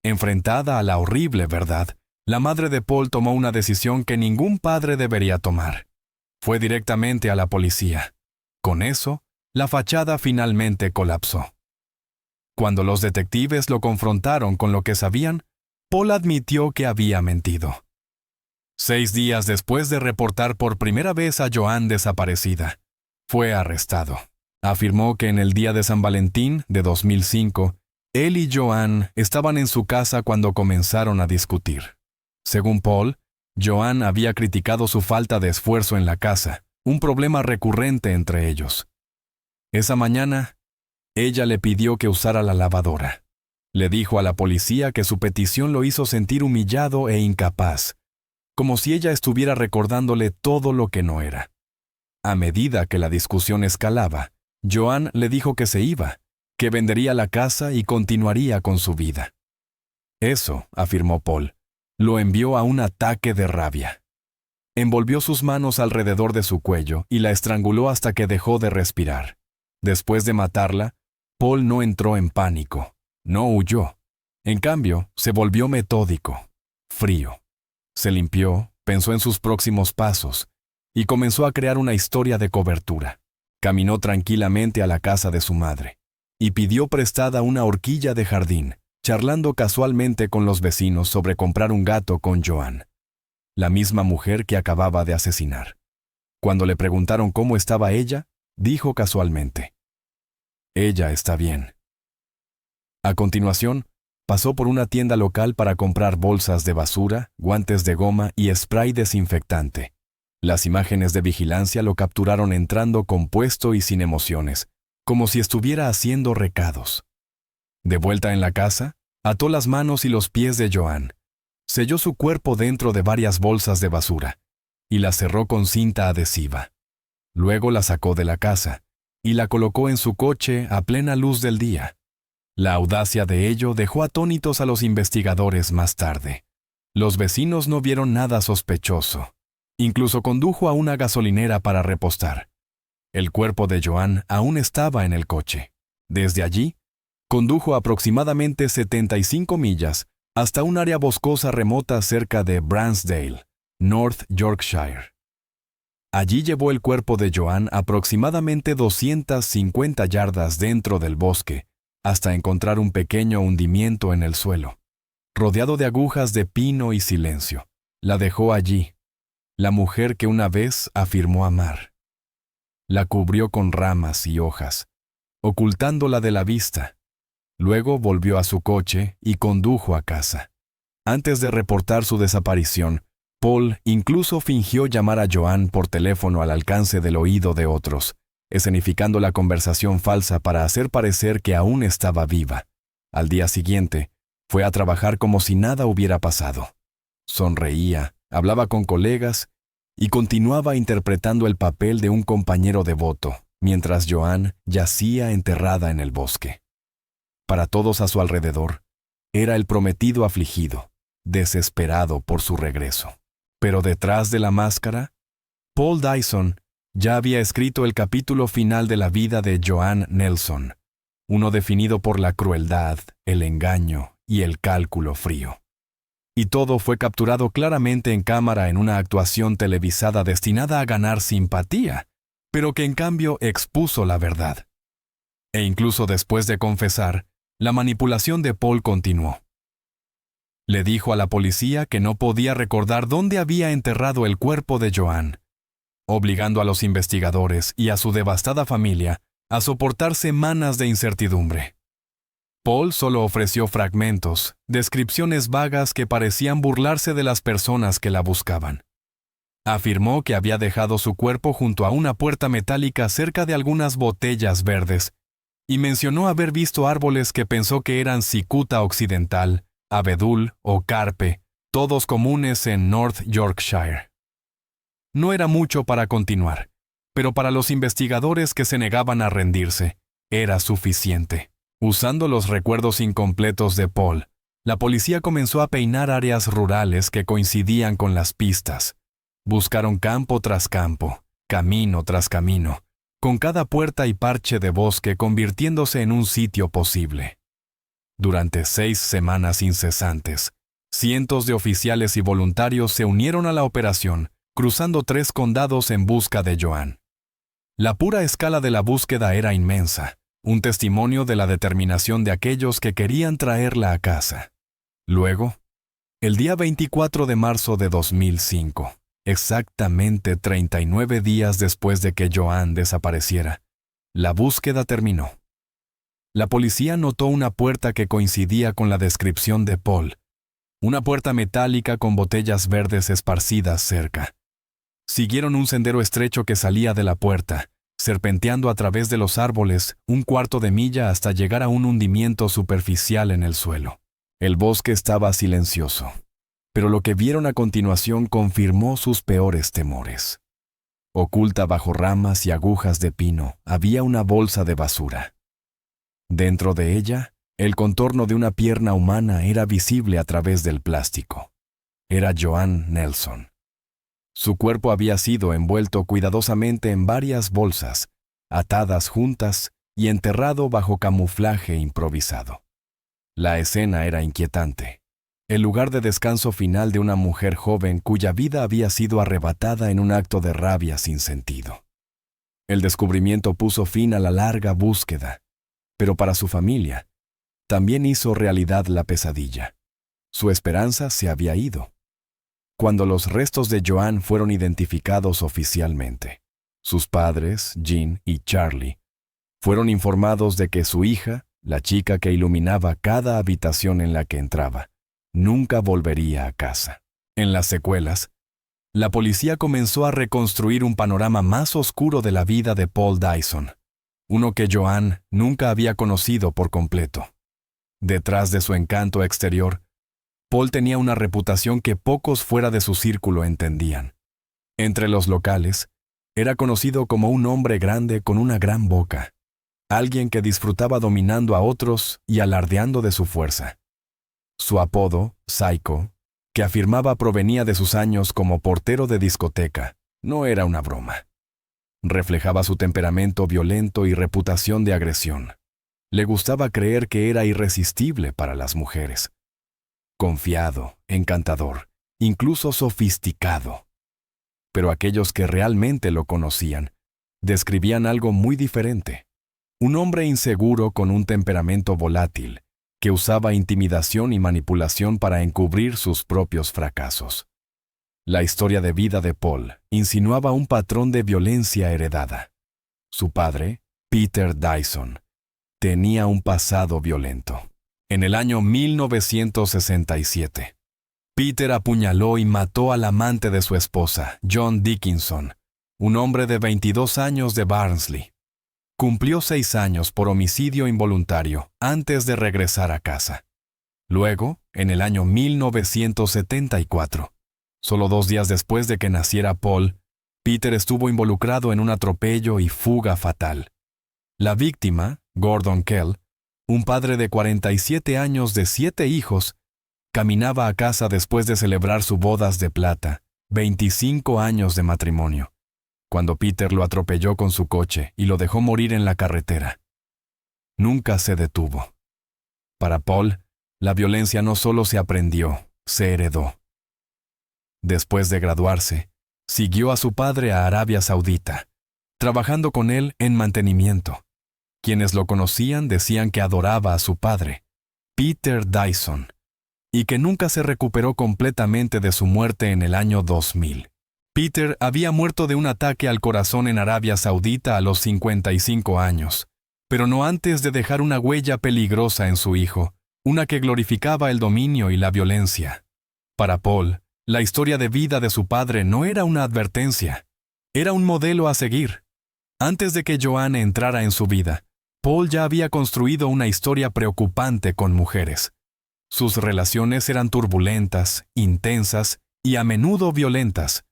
Enfrentada a la horrible verdad, la madre de Paul tomó una decisión que ningún padre debería tomar. Fue directamente a la policía. Con eso, la fachada finalmente colapsó. Cuando los detectives lo confrontaron con lo que sabían, Paul admitió que había mentido. 6 días después de reportar por primera vez a Joanne desaparecida, fue arrestado. Afirmó que en el día de San Valentín de 2005, él y Joanne estaban en su casa cuando comenzaron a discutir. Según Paul, Joanne había criticado su falta de esfuerzo en la casa, un problema recurrente entre ellos. Esa mañana, ella le pidió que usara la lavadora. Le dijo a la policía que su petición lo hizo sentir humillado e incapaz, como si ella estuviera recordándole todo lo que no era. A medida que la discusión escalaba, Joanne le dijo que se iba, que vendería la casa y continuaría con su vida. Eso, afirmó Paul, lo envió a un ataque de rabia. Envolvió sus manos alrededor de su cuello y la estranguló hasta que dejó de respirar. Después de matarla, Paul no entró en pánico, no huyó. En cambio, se volvió metódico, frío. Se limpió, pensó en sus próximos pasos y comenzó a crear una historia de cobertura. Caminó tranquilamente a la casa de su madre y pidió prestada una horquilla de jardín, charlando casualmente con los vecinos sobre comprar un gato con Joan, la misma mujer que acababa de asesinar. Cuando le preguntaron cómo estaba ella, dijo casualmente: «Ella está bien». A continuación, pasó por una tienda local para comprar bolsas de basura, guantes de goma y spray desinfectante. Las imágenes de vigilancia lo capturaron entrando compuesto y sin emociones, como si estuviera haciendo recados. De vuelta en la casa, ató las manos y los pies de Joan, selló su cuerpo dentro de varias bolsas de basura y la cerró con cinta adhesiva. Luego la sacó de la casa y la colocó en su coche a plena luz del día. La audacia de ello dejó atónitos a los investigadores más tarde. Los vecinos no vieron nada sospechoso. Incluso condujo a una gasolinera para repostar. El cuerpo de Joan aún estaba en el coche. Desde allí, condujo aproximadamente 75 millas hasta un área boscosa remota cerca de Bransdale, North Yorkshire. Allí llevó el cuerpo de Joan aproximadamente 250 yardas dentro del bosque, hasta encontrar un pequeño hundimiento en el suelo. Rodeado de agujas de pino y silencio, la dejó allí, la mujer que una vez afirmó amar. La cubrió con ramas y hojas, ocultándola de la vista. Luego volvió a su coche y condujo a casa. Antes de reportar su desaparición, Paul incluso fingió llamar a Joan por teléfono al alcance del oído de otros, escenificando la conversación falsa para hacer parecer que aún estaba viva. Al día siguiente, fue a trabajar como si nada hubiera pasado. Sonreía, hablaba con colegas y continuaba interpretando el papel de un compañero devoto, mientras Joan yacía enterrada en el bosque. Para todos a su alrededor, era el prometido afligido, desesperado por su regreso. Pero detrás de la máscara, Paul Dyson ya había escrito el capítulo final de la vida de Joan Nelson, uno definido por la crueldad, el engaño y el cálculo frío. Y todo fue capturado claramente en cámara en una actuación televisada destinada a ganar simpatía, pero que en cambio expuso la verdad. E incluso después de confesar, la manipulación de Paul continuó. Le dijo a la policía que no podía recordar dónde había enterrado el cuerpo de Joan, obligando a los investigadores y a su devastada familia a soportar semanas de incertidumbre. Paul solo ofreció fragmentos, descripciones vagas que parecían burlarse de las personas que la buscaban. Afirmó que había dejado su cuerpo junto a una puerta metálica cerca de algunas botellas verdes y mencionó haber visto árboles que pensó que eran cicuta occidental, abedul o carpe, todos comunes en North Yorkshire. No era mucho para continuar, pero para los investigadores que se negaban a rendirse, era suficiente. Usando los recuerdos incompletos de Paul, la policía comenzó a peinar áreas rurales que coincidían con las pistas. Buscaron campo tras campo, camino tras camino, con cada puerta y parche de bosque convirtiéndose en un sitio posible. Durante 6 semanas incesantes, cientos de oficiales y voluntarios se unieron a la operación, cruzando 3 condados en busca de Joan. La pura escala de la búsqueda era inmensa, un testimonio de la determinación de aquellos que querían traerla a casa. Luego, el día 24 de marzo de 2005, exactamente 39 días después de que Joan desapareciera, la búsqueda terminó. La policía notó una puerta que coincidía con la descripción de Paul, una puerta metálica con botellas verdes esparcidas cerca. Siguieron un sendero estrecho que salía de la puerta, serpenteando a través de los árboles 1/4 de milla hasta llegar a un hundimiento superficial en el suelo. El bosque estaba silencioso, pero lo que vieron a continuación confirmó sus peores temores. Oculta bajo ramas y agujas de pino había una bolsa de basura. Dentro de ella, el contorno de una pierna humana era visible a través del plástico. Era Joan Nelson. Su cuerpo había sido envuelto cuidadosamente en varias bolsas, atadas juntas y enterrado bajo camuflaje improvisado. La escena era inquietante. el lugar de descanso final de una mujer joven cuya vida había sido arrebatada en un acto de rabia sin sentido. El descubrimiento puso fin a la larga búsqueda, pero para su familia, también hizo realidad la pesadilla. Su esperanza se había ido. Cuando los restos de Joan fueron identificados oficialmente, sus padres, Jean y Charlie, fueron informados de que su hija, la chica que iluminaba cada habitación en la que entraba, nunca volvería a casa. En las secuelas, la policía comenzó a reconstruir un panorama más oscuro de la vida de Paul Dyson, uno que Joan nunca había conocido por completo. Detrás de su encanto exterior, Paul tenía una reputación que pocos fuera de su círculo entendían. Entre los locales, era conocido como un hombre grande con una gran boca, alguien que disfrutaba dominando a otros y alardeando de su fuerza. Su apodo, Psycho, que afirmaba provenía de sus años como portero de discoteca, no era una broma. Reflejaba su temperamento violento y reputación de agresión. Le gustaba creer que era irresistible para las mujeres. Confiado, encantador, incluso sofisticado. Pero aquellos que realmente lo conocían describían algo muy diferente. Un hombre inseguro con un temperamento volátil, que usaba intimidación y manipulación para encubrir sus propios fracasos. La historia de vida de Paul insinuaba un patrón de violencia heredada. Su padre, Peter Dyson, tenía un pasado violento. En el año 1967, Peter apuñaló y mató al amante de su esposa, John Dickinson, un hombre de 22 años de Barnsley. Cumplió 6 años por homicidio involuntario antes de regresar a casa. Luego, en el año 1974, solo 2 días después de que naciera Paul, Peter estuvo involucrado en un atropello y fuga fatal. La víctima, Gordon Kell, un padre de 47 años de 7 hijos, caminaba a casa después de celebrar su bodas de plata, 25 años de matrimonio, cuando Peter lo atropelló con su coche y lo dejó morir en la carretera. Nunca se detuvo. Para Paul, la violencia no solo se aprendió, se heredó. Después de graduarse, siguió a su padre a Arabia Saudita, trabajando con él en mantenimiento. Quienes lo conocían decían que adoraba a su padre, Peter Dyson, y que nunca se recuperó completamente de su muerte en el año 2000. Peter había muerto de un ataque al corazón en Arabia Saudita a los 55 años, pero no antes de dejar una huella peligrosa en su hijo, una que glorificaba el dominio y la violencia. Para Paul, la historia de vida de su padre no era una advertencia, era un modelo a seguir. Antes de que Joan entrara en su vida, Paul ya había construido una historia preocupante con mujeres. Sus relaciones eran turbulentas, intensas y a menudo violentas.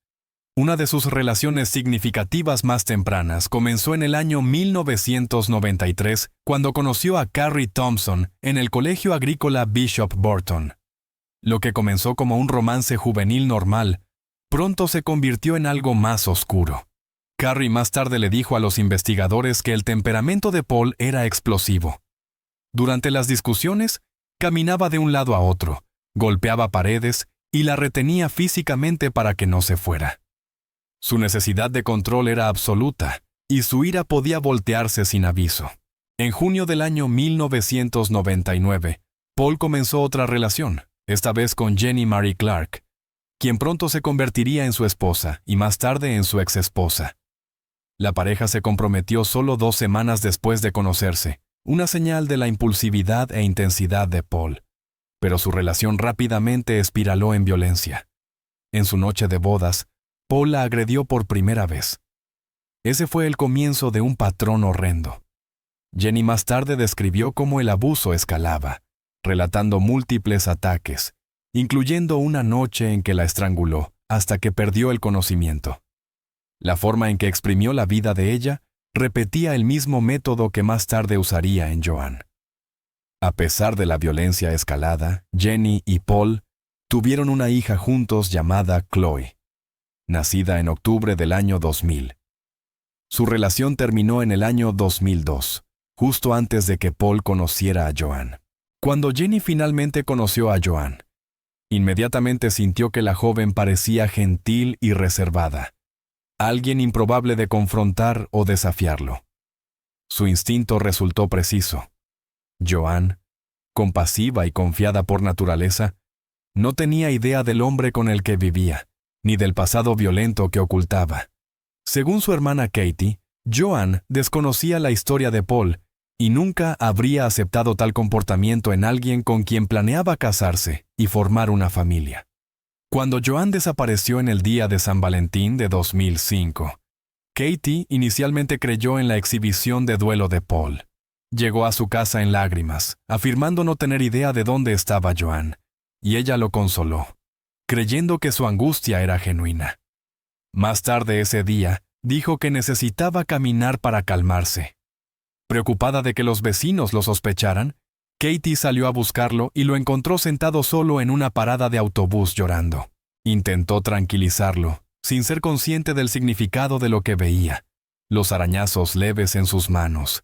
Una de sus relaciones significativas más tempranas comenzó en el año 1993, cuando conoció a Carrie Thompson en el Colegio Agrícola Bishop Burton. Lo que comenzó como un romance juvenil normal, pronto se convirtió en algo más oscuro. Carrie más tarde le dijo a los investigadores que el temperamento de Paul era explosivo. Durante las discusiones, caminaba de un lado a otro, golpeaba paredes y la retenía físicamente para que no se fuera. Su necesidad de control era absoluta, y su ira podía voltearse sin aviso. En junio del año 1999, Paul comenzó otra relación, esta vez con Jenny Marie Clark, quien pronto se convertiría en su esposa y más tarde en su exesposa. La pareja se comprometió solo 2 semanas después de conocerse, una señal de la impulsividad e intensidad de Paul. Pero su relación rápidamente espiraló en violencia. En su noche de bodas, Paul la agredió por primera vez. Ese fue el comienzo de un patrón horrendo. Jenny más tarde describió cómo el abuso escalaba, relatando múltiples ataques, incluyendo una noche en que la estranguló hasta que perdió el conocimiento. La forma en que exprimió la vida de ella repetía el mismo método que más tarde usaría en Joan. A pesar de la violencia escalada, Jenny y Paul tuvieron una hija juntos llamada Chloe, nacida en octubre del año 2000. Su relación terminó en el año 2002, justo antes de que Paul conociera a Joan. Cuando Jenny finalmente conoció a Joan, Inmediatamente sintió que la joven parecía gentil y reservada, alguien improbable de confrontar o desafiarlo. Su instinto resultó preciso. Joan, compasiva y confiada por naturaleza, no tenía idea del hombre con el que vivía, ni del pasado violento que ocultaba. Según su hermana Katie, Joan desconocía la historia de Paul y nunca habría aceptado tal comportamiento en alguien con quien planeaba casarse y formar una familia. Cuando Joan desapareció en el día de San Valentín de 2005, Katie inicialmente creyó en la exhibición de duelo de Paul. Llegó a su casa en lágrimas, afirmando no tener idea de dónde estaba Joan, y ella lo consoló, creyendo que su angustia era genuina. Más tarde ese día, dijo que necesitaba caminar para calmarse. Preocupada de que los vecinos lo sospecharan, Katie salió a buscarlo y lo encontró sentado solo en una parada de autobús llorando. Intentó tranquilizarlo, sin ser consciente del significado de lo que veía, los arañazos leves en sus manos,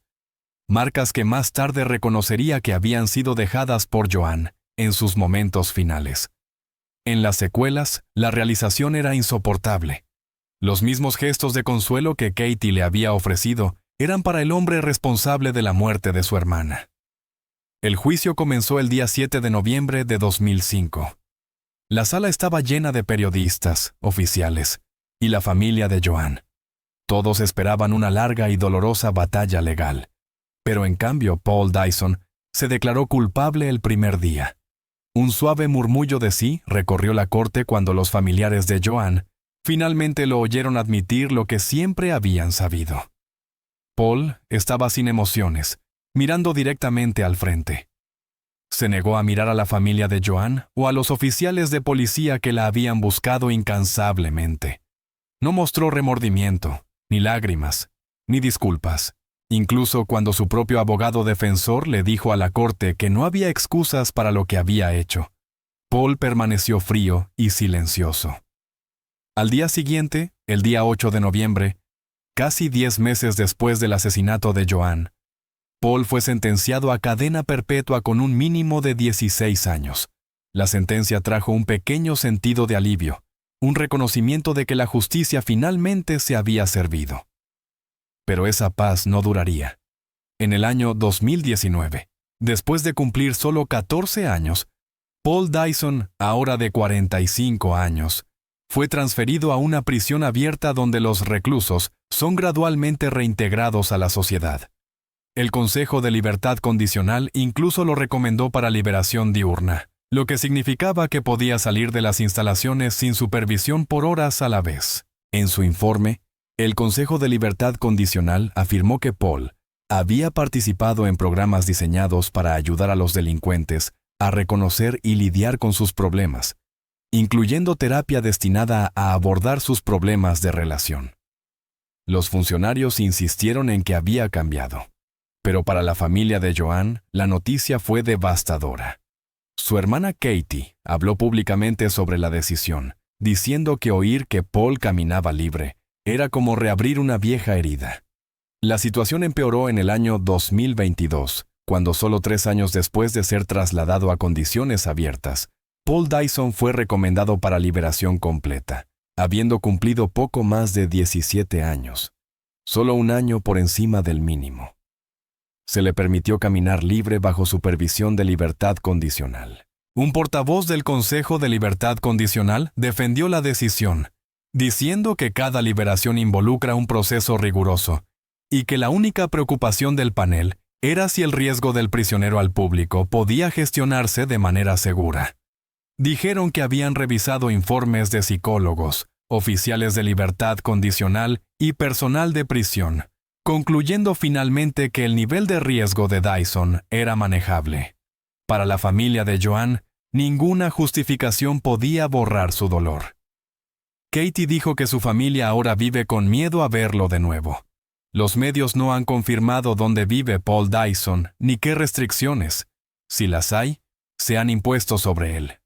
marcas que más tarde reconocería que habían sido dejadas por Joan en sus momentos finales. En las secuelas, la realización era insoportable. Los mismos gestos de consuelo que Katie le había ofrecido eran para el hombre responsable de la muerte de su hermana. El juicio comenzó el día 7 de noviembre de 2005. La sala estaba llena de periodistas, oficiales y la familia de Joan. Todos esperaban una larga y dolorosa batalla legal. Pero en cambio, Paul Dyson se declaró culpable el primer día. Un suave murmullo de sí recorrió la corte cuando los familiares de Joan finalmente lo oyeron admitir lo que siempre habían sabido. Paul estaba sin emociones, mirando directamente al frente. Se negó a mirar a la familia de Joan o a los oficiales de policía que la habían buscado incansablemente. No mostró remordimiento, ni lágrimas, ni disculpas. Incluso cuando su propio abogado defensor le dijo a la corte que no había excusas para lo que había hecho, Paul permaneció frío y silencioso. Al día siguiente, el día 8 de noviembre, casi 10 meses después del asesinato de Joan, Paul fue sentenciado a cadena perpetua con un mínimo de 16 años. La sentencia trajo un pequeño sentido de alivio, un reconocimiento de que la justicia finalmente se había servido. Pero esa paz no duraría. En el año 2019, después de cumplir solo 14 años, Paul Dyson, ahora de 45 años, fue transferido a una prisión abierta donde los reclusos son gradualmente reintegrados a la sociedad. El Consejo de Libertad Condicional incluso lo recomendó para liberación diurna, lo que significaba que podía salir de las instalaciones sin supervisión por horas a la vez. En su informe, el Consejo de Libertad Condicional afirmó que Paul había participado en programas diseñados para ayudar a los delincuentes a reconocer y lidiar con sus problemas, incluyendo terapia destinada a abordar sus problemas de relación. Los funcionarios insistieron en que había cambiado. Pero para la familia de Joan, la noticia fue devastadora. Su hermana Katie habló públicamente sobre la decisión, diciendo que oír que Paul caminaba libre era como reabrir una vieja herida. La situación empeoró en el año 2022, cuando solo 3 años después de ser trasladado a condiciones abiertas, Paul Dyson fue recomendado para liberación completa, habiendo cumplido poco más de 17 años, solo un año por encima del mínimo. Se le permitió caminar libre bajo supervisión de libertad condicional. Un portavoz del Consejo de Libertad Condicional defendió la decisión, diciendo que cada liberación involucra un proceso riguroso y que la única preocupación del panel era si el riesgo del prisionero al público podía gestionarse de manera segura. Dijeron que habían revisado informes de psicólogos, oficiales de libertad condicional y personal de prisión, concluyendo finalmente que el nivel de riesgo de Dyson era manejable. Para la familia de Joan, ninguna justificación podía borrar su dolor. Katie dijo que su familia ahora vive con miedo a verlo de nuevo. Los medios no han confirmado dónde vive Paul Dyson ni qué restricciones, si las hay, se han impuesto sobre él.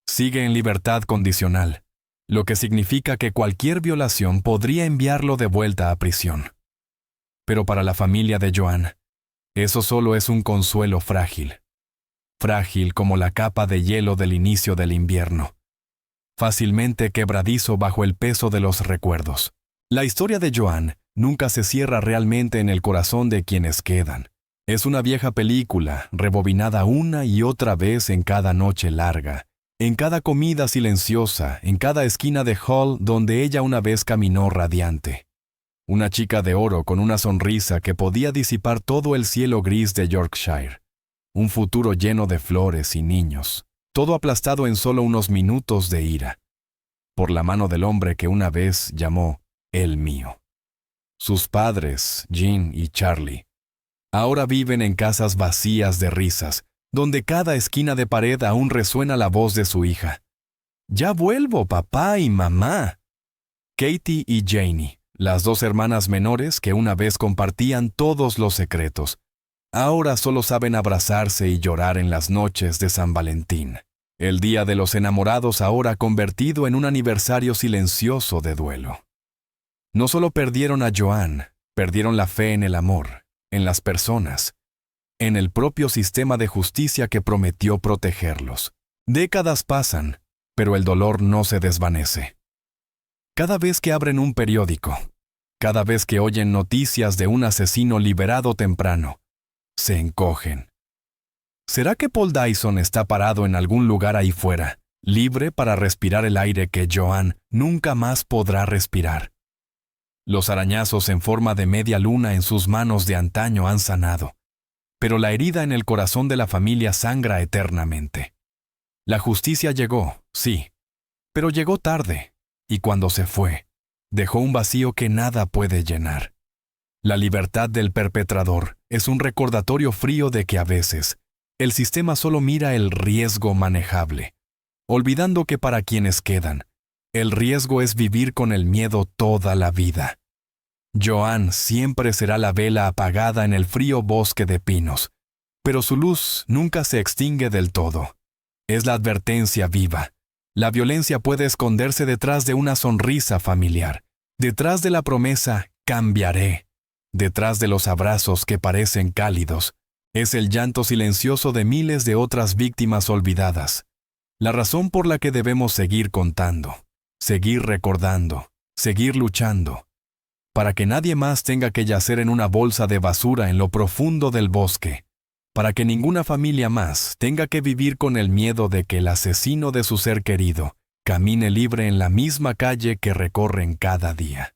Sigue en libertad condicional, lo que significa que cualquier violación podría enviarlo de vuelta a prisión. Pero para la familia de Joan, eso solo es un consuelo frágil. frágil como la capa de hielo del inicio del invierno, fácilmente quebradizo bajo el peso de los recuerdos. La historia de Joan nunca se cierra realmente en el corazón de quienes quedan. Es una vieja película, rebobinada una y otra vez en cada noche larga, en cada comida silenciosa, en cada esquina de hall donde ella una vez caminó radiante. Una chica de oro con una sonrisa que podía disipar todo el cielo gris de Yorkshire. Un futuro lleno de flores y niños, todo aplastado en solo unos minutos de ira, por la mano del hombre que una vez llamó el mío. Sus padres, Jean y Charlie, ahora viven en casas vacías de risas, donde cada esquina de pared aún resuena la voz de su hija. «Ya vuelvo, papá y mamá». Katie y Janie, las dos hermanas menores que una vez compartían todos los secretos, ahora solo saben abrazarse y llorar en las noches de San Valentín, el día de los enamorados ahora convertido en un aniversario silencioso de duelo. No solo perdieron a Joan, perdieron la fe en el amor, en las personas, en el propio sistema de justicia que prometió protegerlos. Décadas pasan, pero el dolor no se desvanece. Cada vez que abren un periódico, cada vez que oyen noticias de un asesino liberado temprano, se encogen. ¿Será que Paul Dyson está parado en algún lugar ahí fuera, libre para respirar el aire que Joan nunca más podrá respirar? Los arañazos en forma de media luna en sus manos de antaño han sanado, pero la herida en el corazón de la familia sangra eternamente. La justicia llegó, sí, pero llegó tarde, y cuando se fue, dejó un vacío que nada puede llenar. La libertad del perpetrador es un recordatorio frío de que a veces el sistema solo mira el riesgo manejable, olvidando que para quienes quedan, el riesgo es vivir con el miedo toda la vida. Joan siempre será la vela apagada en el frío bosque de pinos, pero su luz nunca se extingue del todo. Es la advertencia viva. La violencia puede esconderse detrás de una sonrisa familiar, detrás de la promesa «cambiaré», detrás de los abrazos que parecen cálidos. Es el llanto silencioso de miles de otras víctimas olvidadas. La razón por la que debemos seguir contando, seguir recordando, seguir luchando, para que nadie más tenga que yacer en una bolsa de basura en lo profundo del bosque, para que ninguna familia más tenga que vivir con el miedo de que el asesino de su ser querido camine libre en la misma calle que recorren cada día.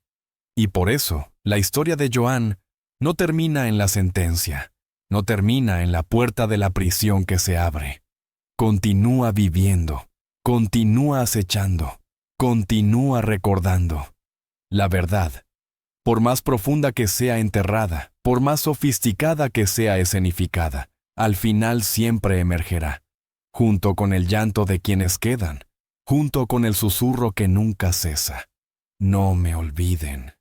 Y por eso, la historia de Joan no termina en la sentencia, no termina en la puerta de la prisión que se abre. Continúa viviendo, continúa acechando, continúa recordando. La verdad, por más profunda que sea enterrada, por más sofisticada que sea escenificada, al final siempre emergerá, junto con el llanto de quienes quedan, junto con el susurro que nunca cesa. No me olviden.